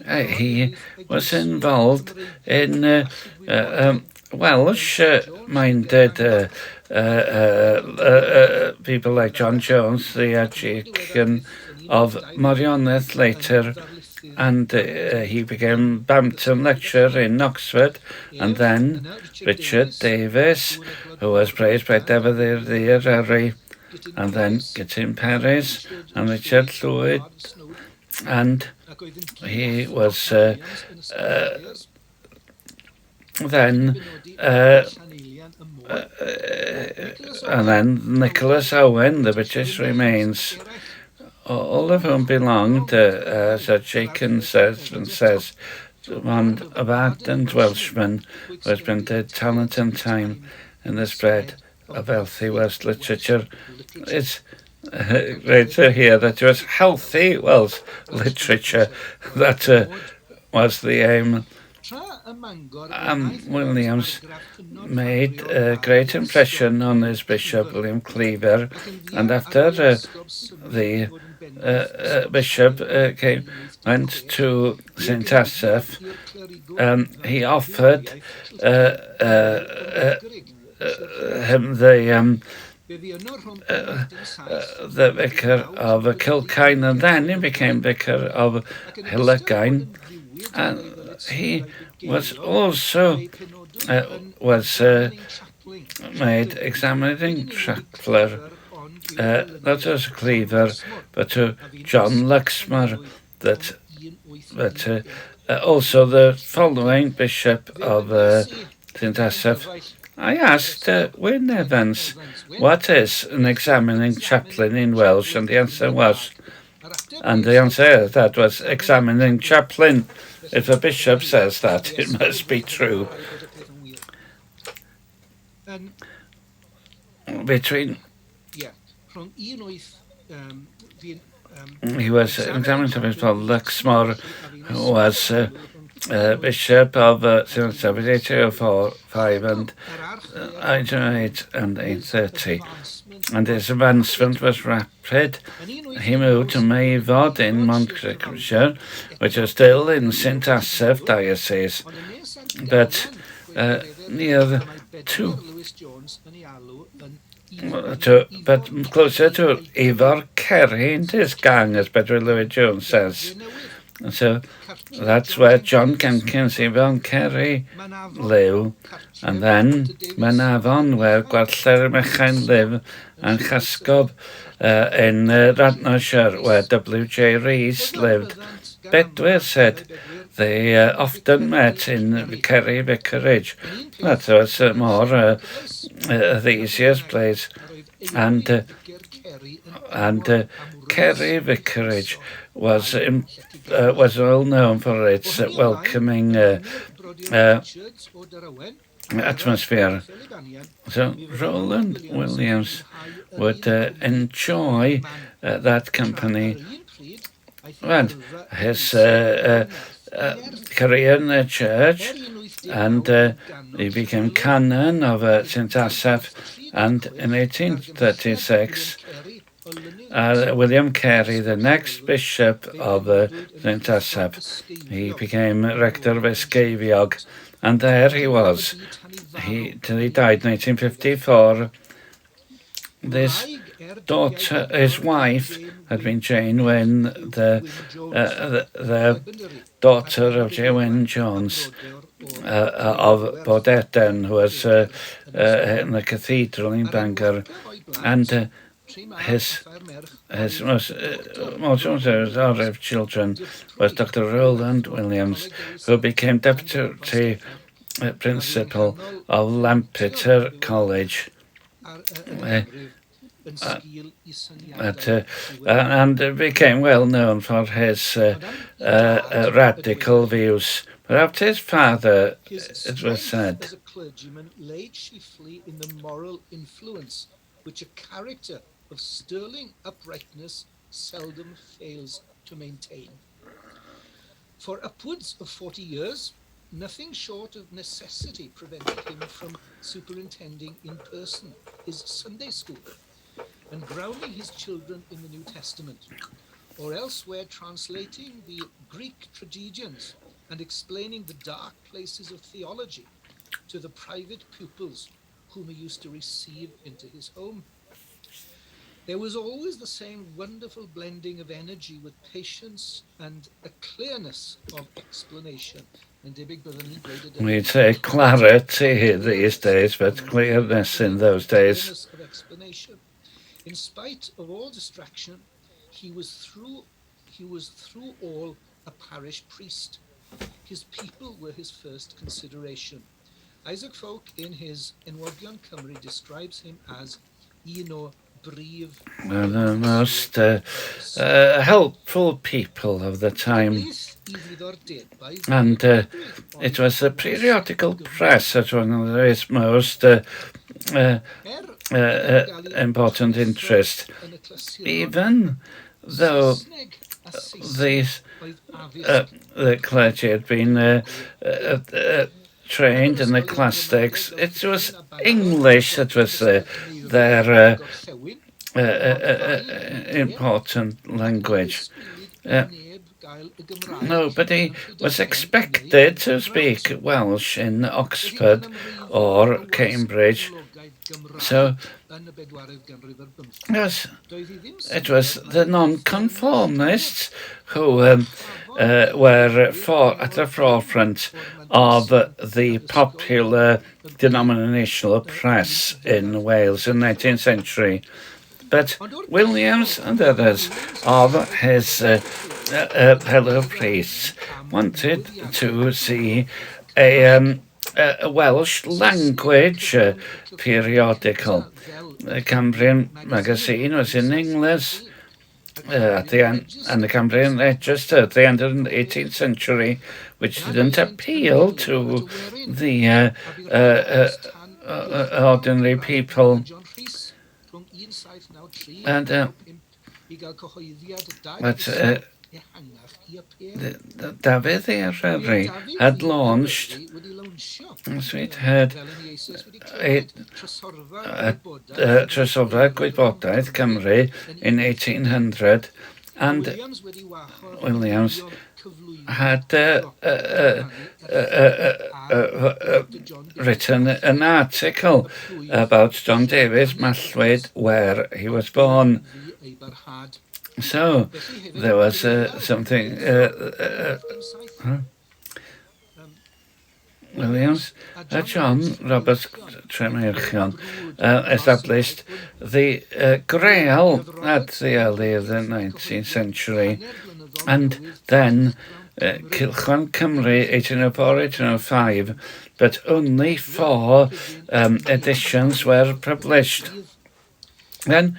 he was involved in Welsh-minded people like John Jones, the Archdeacon of Morioneth later, and he became Bampton lecturer in Oxford, and then Richard Davies, who was praised by Defnydd Eryri, and then Gytyn Peris and Richard Llwyd, and he was then and then Nicholas Owen, the British remains, all of whom belonged, as Jacob says, to one of ardent Welshmen who has been dead talent and time in the spread of healthy Welsh literature. It's great to hear that it was healthy Welsh literature that was the aim. Williams made a great impression on his bishop, William Cleaver, and after the bishop went to St. Asaph, he offered him the vicar of Kilkine, and then he became vicar of Hillergine, and he was also made examining chapter, not to Cleaver, but to John Luxmore, but also the following bishop of St. Asaph. I asked Wyn Evans, what is an examining chaplain in Welsh? And the answer was, that was examining chaplain. If a bishop says that, it must be true. Between he was examined to be called Luxmore, who was bishop of St. Asaph 1805 and 1808 and 1830. And his advancement was rapid. He moved to Mayfod in Montgomeryshire, which was still in St. Asaph Diocese, but but closer to Ifor Kerry in his gang, as Bedwyr Llewellyn Jones says. So that's where John Jenkins, Ifor Kerry live, and then Mynafon, where Gwyliedydd Mechain live, and Chasgob in Radnorshire, where W.J. Rees lived. Bedwyr said they often met in Kerry Vicarage. That was more the easiest place, and Kerry Vicarage was well known for its welcoming atmosphere. So Rowland Williams would enjoy that company, and his career in the church, and he became canon of St Asaph, and in 1836 William Carey, the next bishop of St Asaph, he became rector of Ysgeifiog, and there he was till he died in 1854. This daughter, his wife, had been Jane Wynne, the daughter of J. Wynne Jones of Bodeden, who was in the cathedral in Bangor, and his most of children was Dr. Rowland Williams, who became deputy principal of Lampeter College. And became well known for his radical views. But after his father, it was said, as a clergyman laid chiefly in the moral influence which a character of sterling uprightness seldom fails to maintain. For upwards of 40 years, nothing short of necessity prevented him from superintending in person his Sunday school and grounding his children in the New Testament, or elsewhere translating the Greek tragedians and explaining the dark places of theology to the private pupils whom he used to receive into his home. There was always the same wonderful blending of energy with patience and a clearness of explanation. We'd say clarity these days, but clearness in those days. In spite of all distraction, he was through all a parish priest. His people were his first consideration. Ysgeifiog, in his Enwogion Cymru, describes him as the most helpful people of the time. And it was a periodical press that one of his most important interest, even though the clergy had been trained in the classics. It was English that was their important language. Nobody was expected to speak Welsh in Oxford or Cambridge. So yes, it was the nonconformists who were at the forefront of the popular denominational press in Wales in the 19th century. But Williams and others of his fellow priests wanted to see a Welsh language periodical. The Cambrian magazine was in English at the end, and the Cambrian Register at the end of the 18th century, which didn't appeal to the ordinary people. And David the Eryri had launched, as we'd heard, Trysorfa Gwybodaeth Cymru in 1800, and Williams had written an article about John Davies Mallwyd, where he was born. So there was something. Williams, John Robert Tremirchion established the Grail at the early of the 19th century, and then Cylchwan Cymru 1804-1805, but only 4 editions were published. Then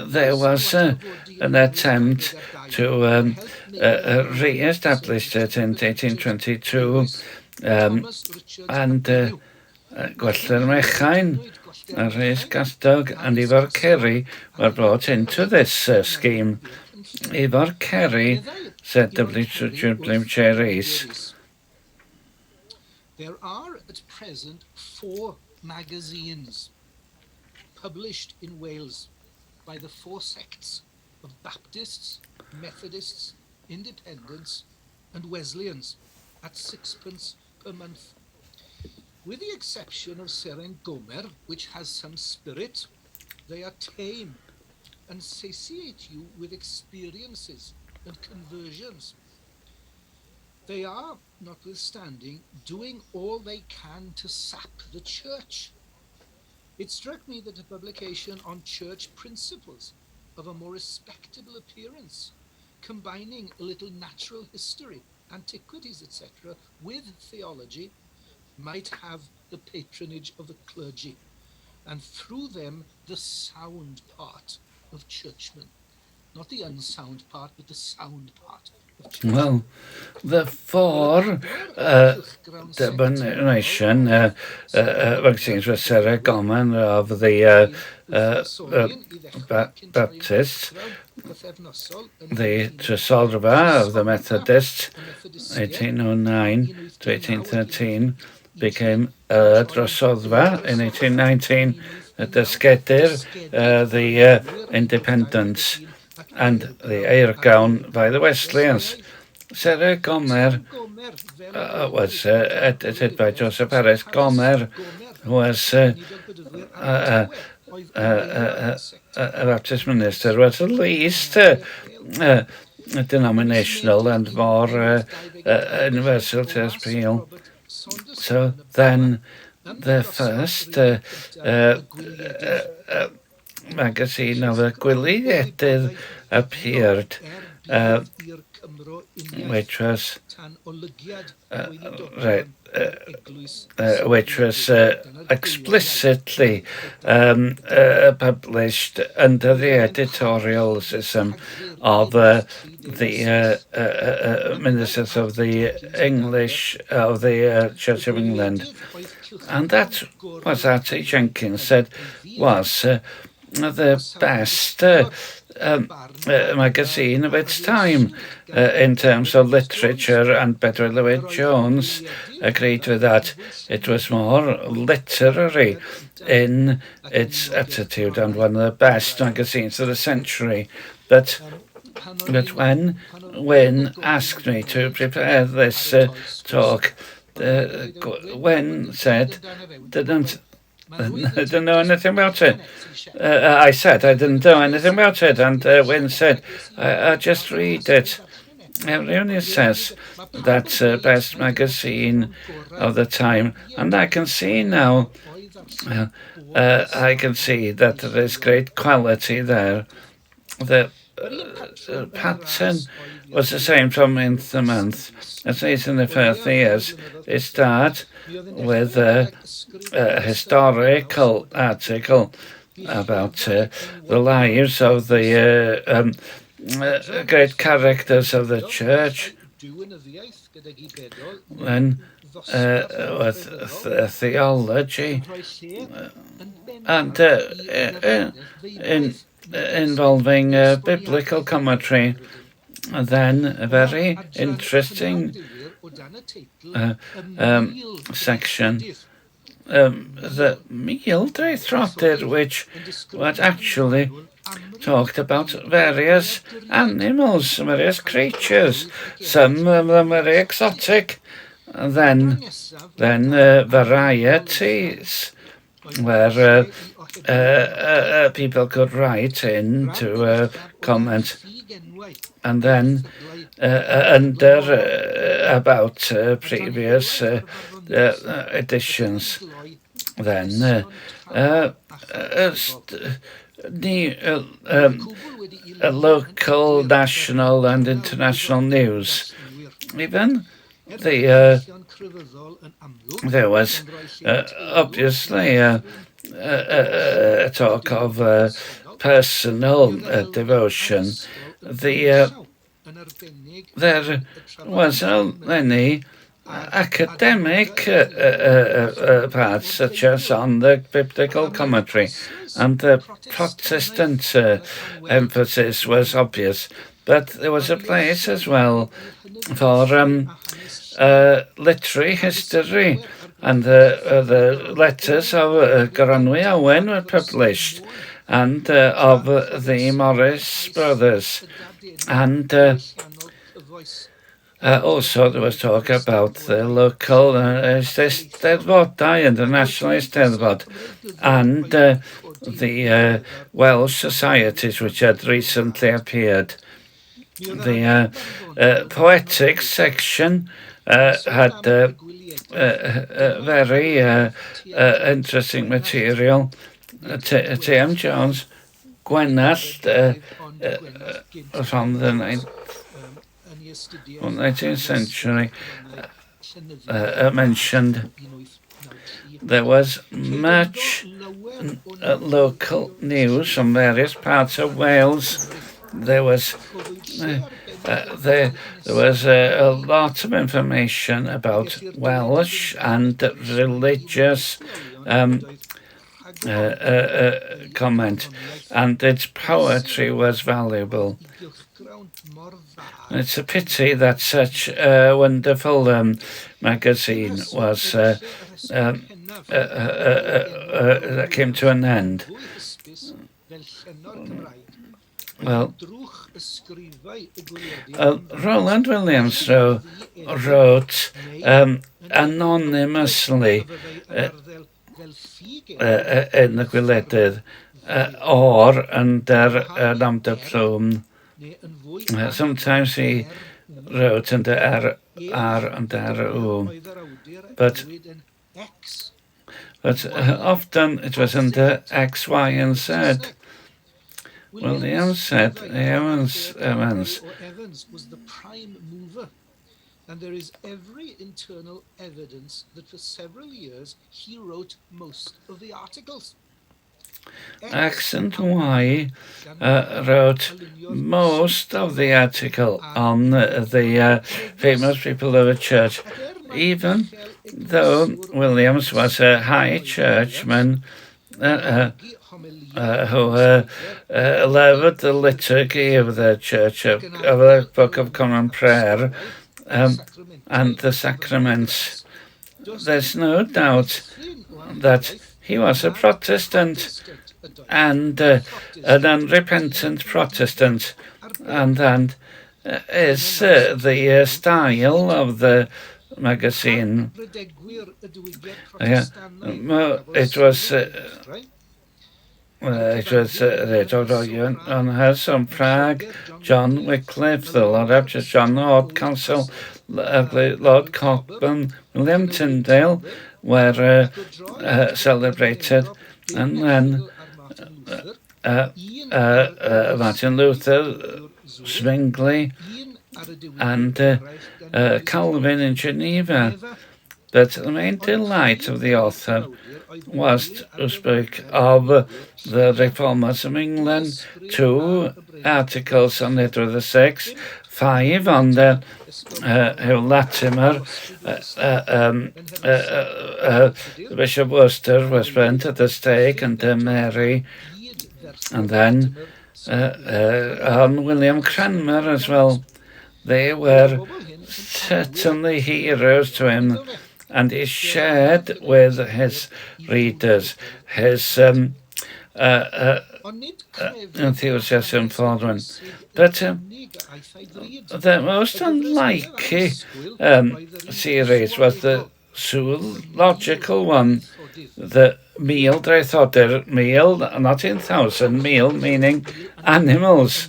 there was an attempt to re-establish it in 1822, and Gwellir Mechain, a Ysgeifiog, and Ifor Kerry were brought into this scheme. Ifor Kerry said WWJREs. There are at present 4 magazines published in Wales by the 4 sects of Baptists, Methodists, Independents and Wesleyans at 6p per month. With the exception of Seren Gomer, which has some spirit, they are tame and satiate you with experiences and conversions. They are, notwithstanding, doing all they can to sap the church. It struck me that a publication on church principles of a more respectable appearance, combining a little natural history, antiquities, etc., with theology, might have the patronage of the clergy, and through them the sound part of churchmen. Not the unsound part, but the sound part of churchmen. Well, the 4 denomination vaccines were Sarah Goman of the Baptists, the Tresolva of the Methodists, 1809 to 1813, became Drosoddfa in 1819, the Skedir, the Independents, and the Eirgawn by the Wesleyans. Sarah Gomer was edited by Joseph Harris. Gomer was a Baptist minister, was the least denominational and more universal to appeal. So then the first magazine of the Gwyliedydd appeared, which was explicitly published under the editorialism of the ministers of the English of the Church of England, and that was Artie Jenkins said was the best magazine of its time in terms of literature, and Bedwyr Llewellyn Jones agreed with that. It was more literary in its attitude and one of the best magazines of the century. But when Wyn asked me to prepare this talk, Wyn said, I didn't know anything about it. I said I didn't know anything about it, and Wyn said, I just read it. It really says that's best magazine of the time, and I can see now, I can see that there is great quality there. The pattern was the same from month to month. At least in the first years, it started with a historical article about the lives of the great characters of the church, then with theology, and involving biblical commentary. And then a very interesting section, the meal they trotted, which was actually talked about various animals, various creatures, some of them very exotic, and then varieties where people could write in to comment, and then under about previous editions, then local, national and international news. Even there was obviously a talk of personal devotion. There was any academic parts, such as on the biblical commentary, and the Protestant emphasis was obvious. But there was a place as well for literary history, and the letters of Gronwy Owen were published, and of the Morris brothers, and also there was talk about the local Eisteddfodau, International Eisteddfod, and the Welsh societies which had recently appeared. The poetic section had very interesting material. T.M. Jones, Gwynllan, from the 19th century, mentioned there was much local news from various parts of Wales. There was a lot of information about Welsh and religious comment, and its poetry was valuable. It's a pity that such a wonderful magazine was came to an end. Well, Rowland Williams wrote anonymously in the Gwyliedydd or under namddiplwm. Sometimes he wrote under R and RO, but often it was under X, Y, and Z. Williams said Evans was the prime mover, and there is every internal evidence that for several years he wrote most of the articles. X and Y wrote most of the article on the famous people of the church, even though Williams was a high churchman who loved the liturgy of the church, of the Book of Common Prayer, and the sacraments. There's no doubt that he was a Protestant, and an unrepentant Protestant, and is the style of the magazine. It was on Hers from Prague, John Wycliffe, the Lord Abbot John Lord Council, Lord Cockburn, William Tyndale were celebrated, and then Martin Luther, Zwingli, and Calvin in Geneva. But the main delight of the author was to speak of the reformers of England, 2 articles on Edward VI, 5 on the Latimer. Bishop Worcester was burnt at the stake, and Mary, and then on William Cranmer as well. They were certainly heroes to him, and he shared with his readers his enthusiasm for them. But the most unlikely series was the zoological one, the meal draethoder, meal, not in thousand, meal meaning animals,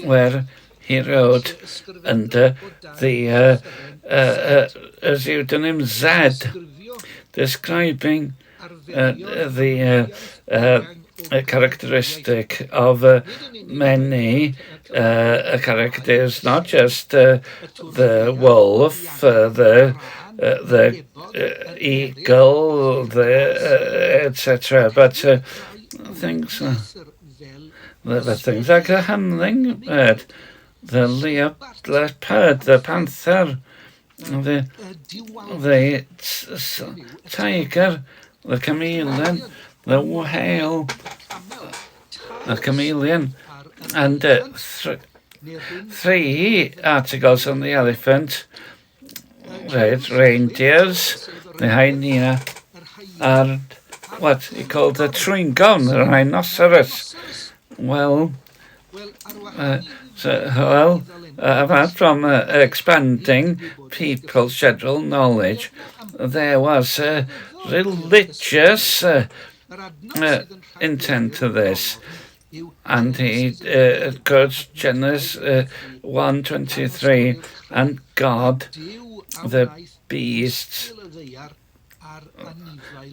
where he wrote under the pseudonym Z, describing the characteristic of many characters, not just the wolf, the eagle, etc., but things like the hummingbird, the leopard, the panther, the tiger, the chameleon, the whale, the chameleon, and three articles on the elephant. Right, reindeers, the hyena, and what he called the tringon, the rhinoceros. Well, apart from expanding people's general knowledge, there was a religious intent to this. And he quotes Genesis 1:23, and God, the beasts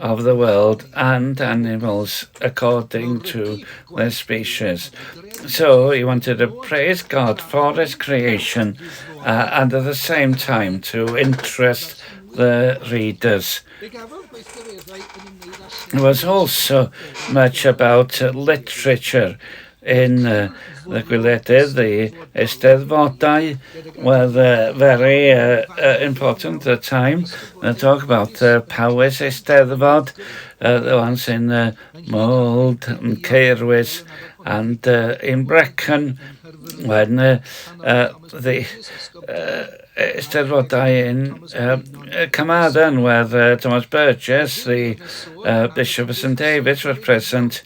of the world and animals according to their species. So he wanted to praise God for his creation and at the same time to interest the readers. It was also much about literature. In the Gwyliedydd, the Eisteddfodau were very important at the time. They talk about Powys Eisteddfod, the ones in Mold and Caerwys and in Brecon, when the Eisteddfodau in Carmarthen, where Thomas Burgess, the Bishop of St David's, was present,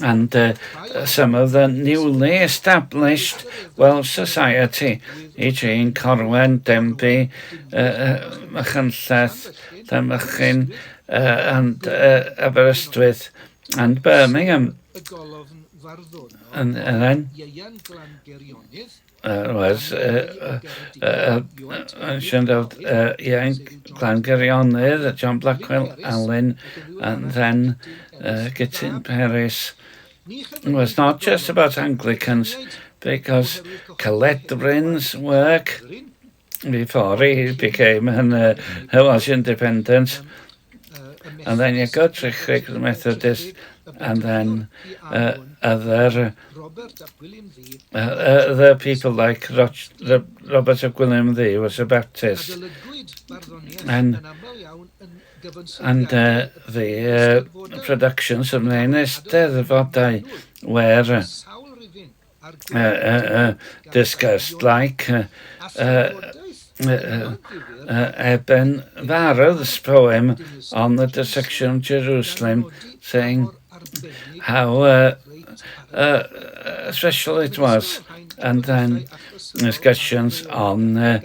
and some of the newly established Welsh society, e.g. in Corwen, Denby, Machynlleth, Llanmachyn, and Aberystwyth, and Birmingham. And then was mentioned of Ian Glangerionydd, John Blackwell Allen, and then Gytyn Paris. It was not just about Anglicans, because Caledrin's work, before he became an Welsh independent, and then you got Trichrig, the Methodist, and then other people like Robert of Gwyliedydd was a Baptist, and the productions of the Eisteddfodau were discussed, like Eben Farrell's poem on the destruction of Jerusalem, saying how special it was, and then discussions on the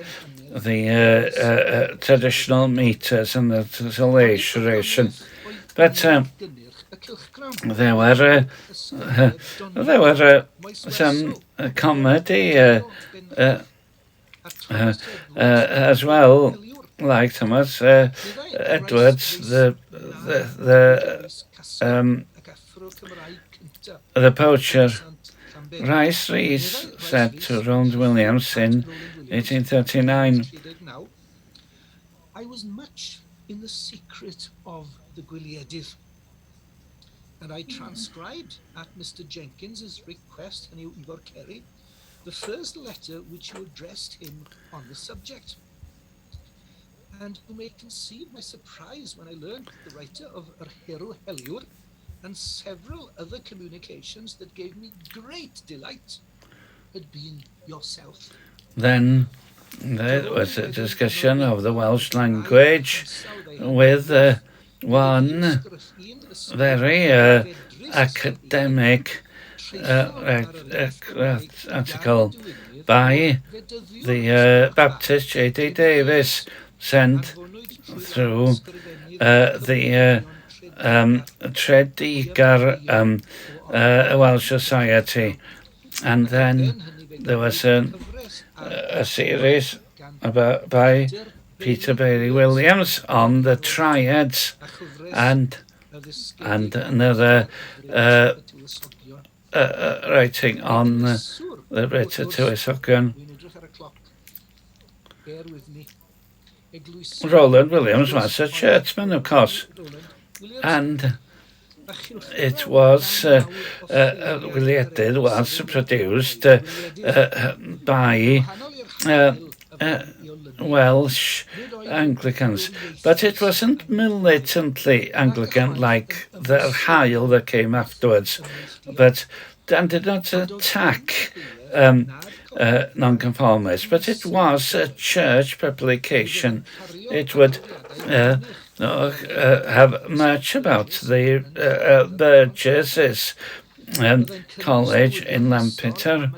traditional meters and the celebration. But there were some comedy as well, like Thomas Edwards, the poacher. Rice Rees said to Rowland Williams in 1839, I was much in the secret of the Gwyliedydd, and I transcribed at Mr. Jenkins's request, and Ygor Kerry, the first letter which you addressed him on the subject. And you may conceive my surprise when I learned that the writer of Yr Heliwr and several other communications that gave me great delight had been yourself. Then there was a discussion of the Welsh language with one very academic article by the Baptist J.D. Davis, sent through the Tredegar Welsh Society, and then there was a series by Peter Bailey Williams on the triads, and another writing on the Rita to Ysgeifiog. Rowland Williams was a churchman, of course, and it was Gwyliedydd was produced by Welsh Anglicans, but it wasn't militantly Anglican like the Hael that came afterwards. But Dan did not attack nonconformists, but it was a church publication. It would have much about the Burgesses College in Lampeter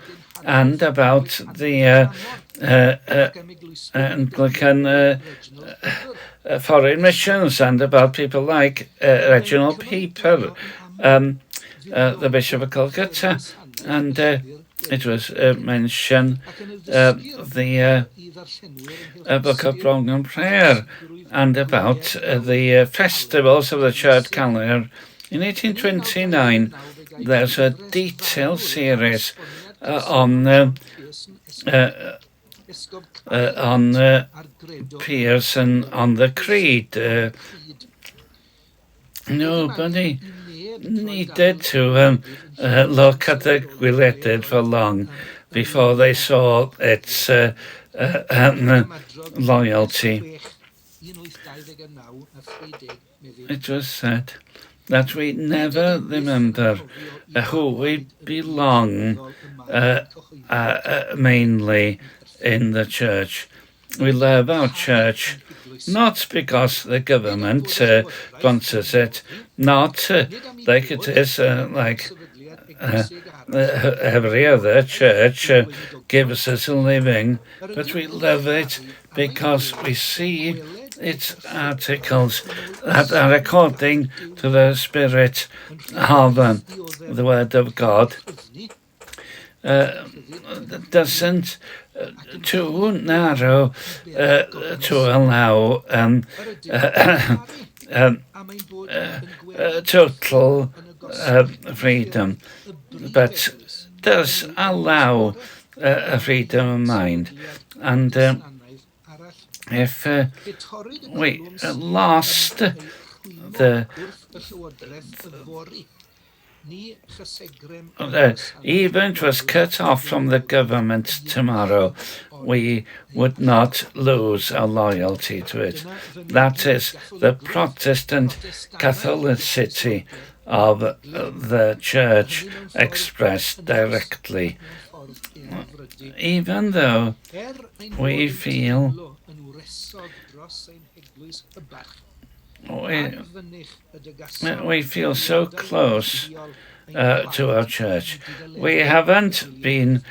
and about the Anglican foreign missions and about people like Reginald Pieper, the Bishop of Calcutta, and it was mentioned the Book of Brongan Prayer and about the festivals of the church calendar. In 1829, there's a detailed series on Pearson on the Creed. Nobody needed to look at the Gwyliedydd for long before they saw its loyalty. It was said that we never remember who we belong mainly in the church. We love our church not because the government sponsors it, not like it is like every other church gives us a living, but we love it because we see its articles that are according to the spirit of the Word of God. Doesn't too narrow to allow total freedom, but does allow freedom of mind. And if we lost the event was cut off from the government tomorrow, we would not lose our loyalty to it. That is the Protestant Catholicity of the Church expressed directly. Even though we feel we feel so close to our church. We haven't been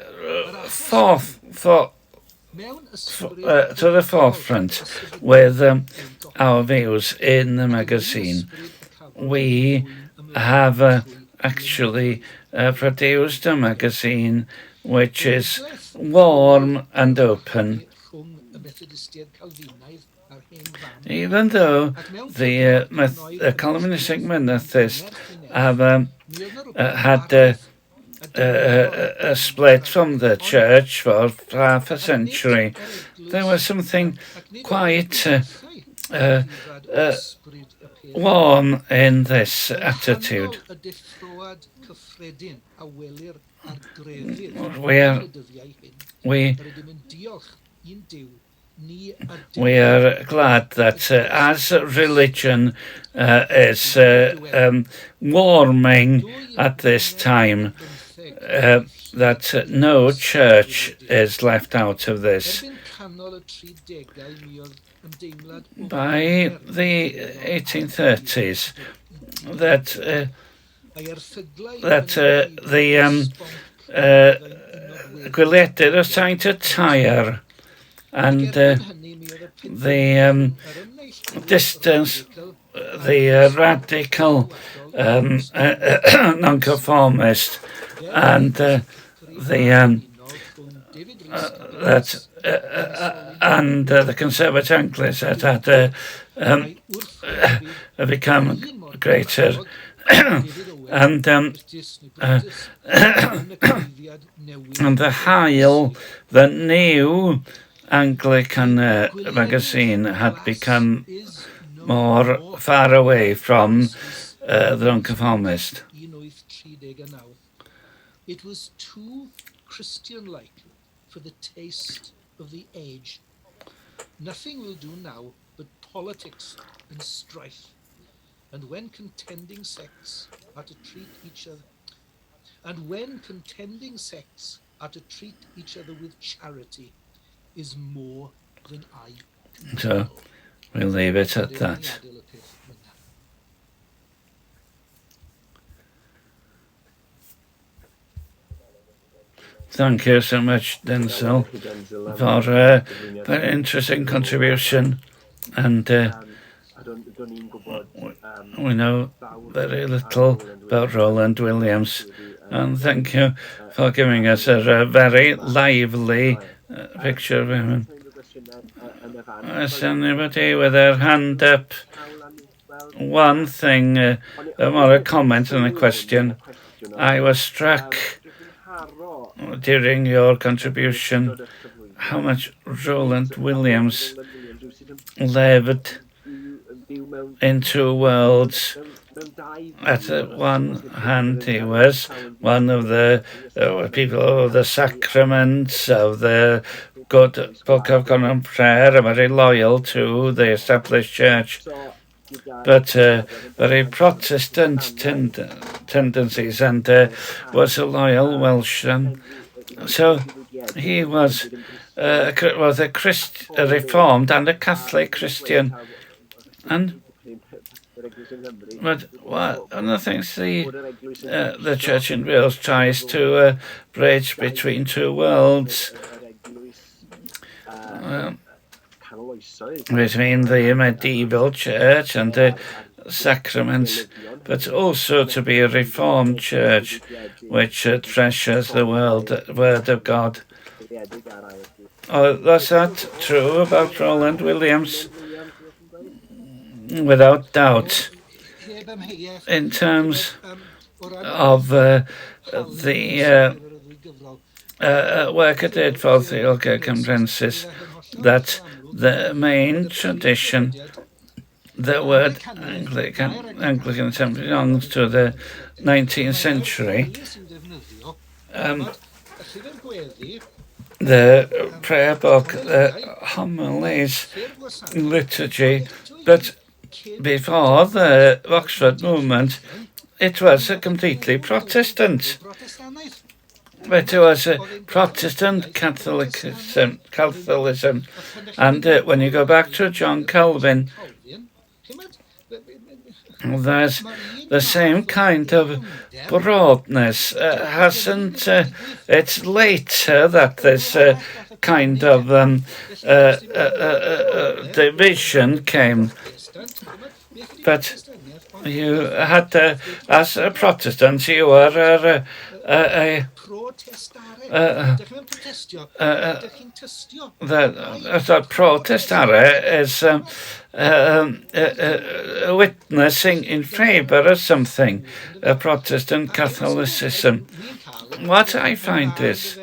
to the forefront with our views in the magazine. We have actually produced a magazine which is warm and open. Even though the Calvinistic Methodists have had a split from the church for half a century, there was something quite warm in this attitude. We are glad that as religion is warming at this time, that no church is left out of this. By the 1830s, that the Gwyliedydd are starting to tire, and the distance, the radical nonconformist, and the conservative Anglics that had become greater. And the Hael, the new Anglican magazine, had become more far away from the nonconformist. It was too Christian-like for the taste of the age. Nothing will do now but politics and strife. And when contending sects are to treat each other, with charity, is more than I can So tell. we'll leave it at that. Thank you so much, Densil, for a very interesting contribution. And we know very little about Rowland Williams. And thank you for giving us a very lively picture of him. Is anybody with their hand up? One thing, more a comment and a question. I was struck during your contribution how much Rowland Williams lived in two worlds. At one hand, he was one of the people of the sacraments, of the good Book of Common Prayer, and very loyal to the established church, but very Protestant tendencies, and was a loyal Welshman. So he was a Reformed and a Catholic Christian. And but one of the things the Church in Wales tries to bridge between two worlds, between the medieval church and the sacraments, but also to be a Reformed church which treasures the Word of God. Was that true about Rowland Williams? Without doubt. In terms of the work I did for the Ysgeifiog, that the main tradition, the word Anglican Assembly, belongs to the 19th century. The prayer book, the homilies, liturgy, but before the Oxford movement, it was a completely Protestant. But it was a Protestant Catholicism, and when you go back to John Calvin, there's the same kind of broadness. It's later that this kind of division came. But you had, as a Protestant, you were the protestare is witnessing in favor of something, a Protestant Catholicism. What I find is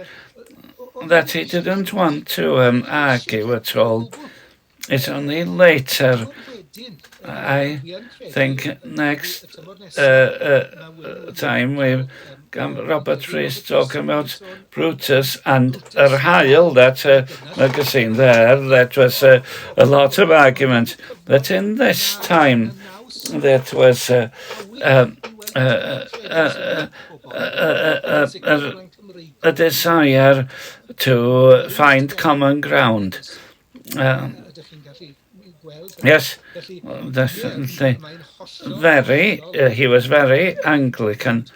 that he didn't want to argue at all. It's only later, I think, next time we've Robert Rees talking about Brutus and Arhail, that magazine there, that was a lot of argument. But in this time, that was a desire to find common ground. Yes, definitely. He was very Anglican,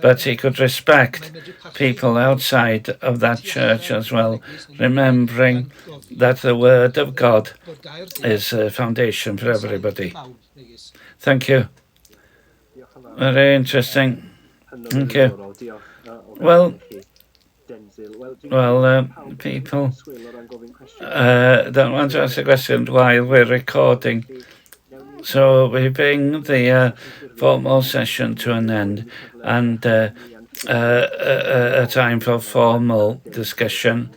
but he could respect people outside of that church as well, remembering that the Word of God is a foundation for everybody. Thank you. Very interesting. Thank you. Well, people don't want to ask a question while we're recording. So we bring the formal session to an end, and a time for formal discussion.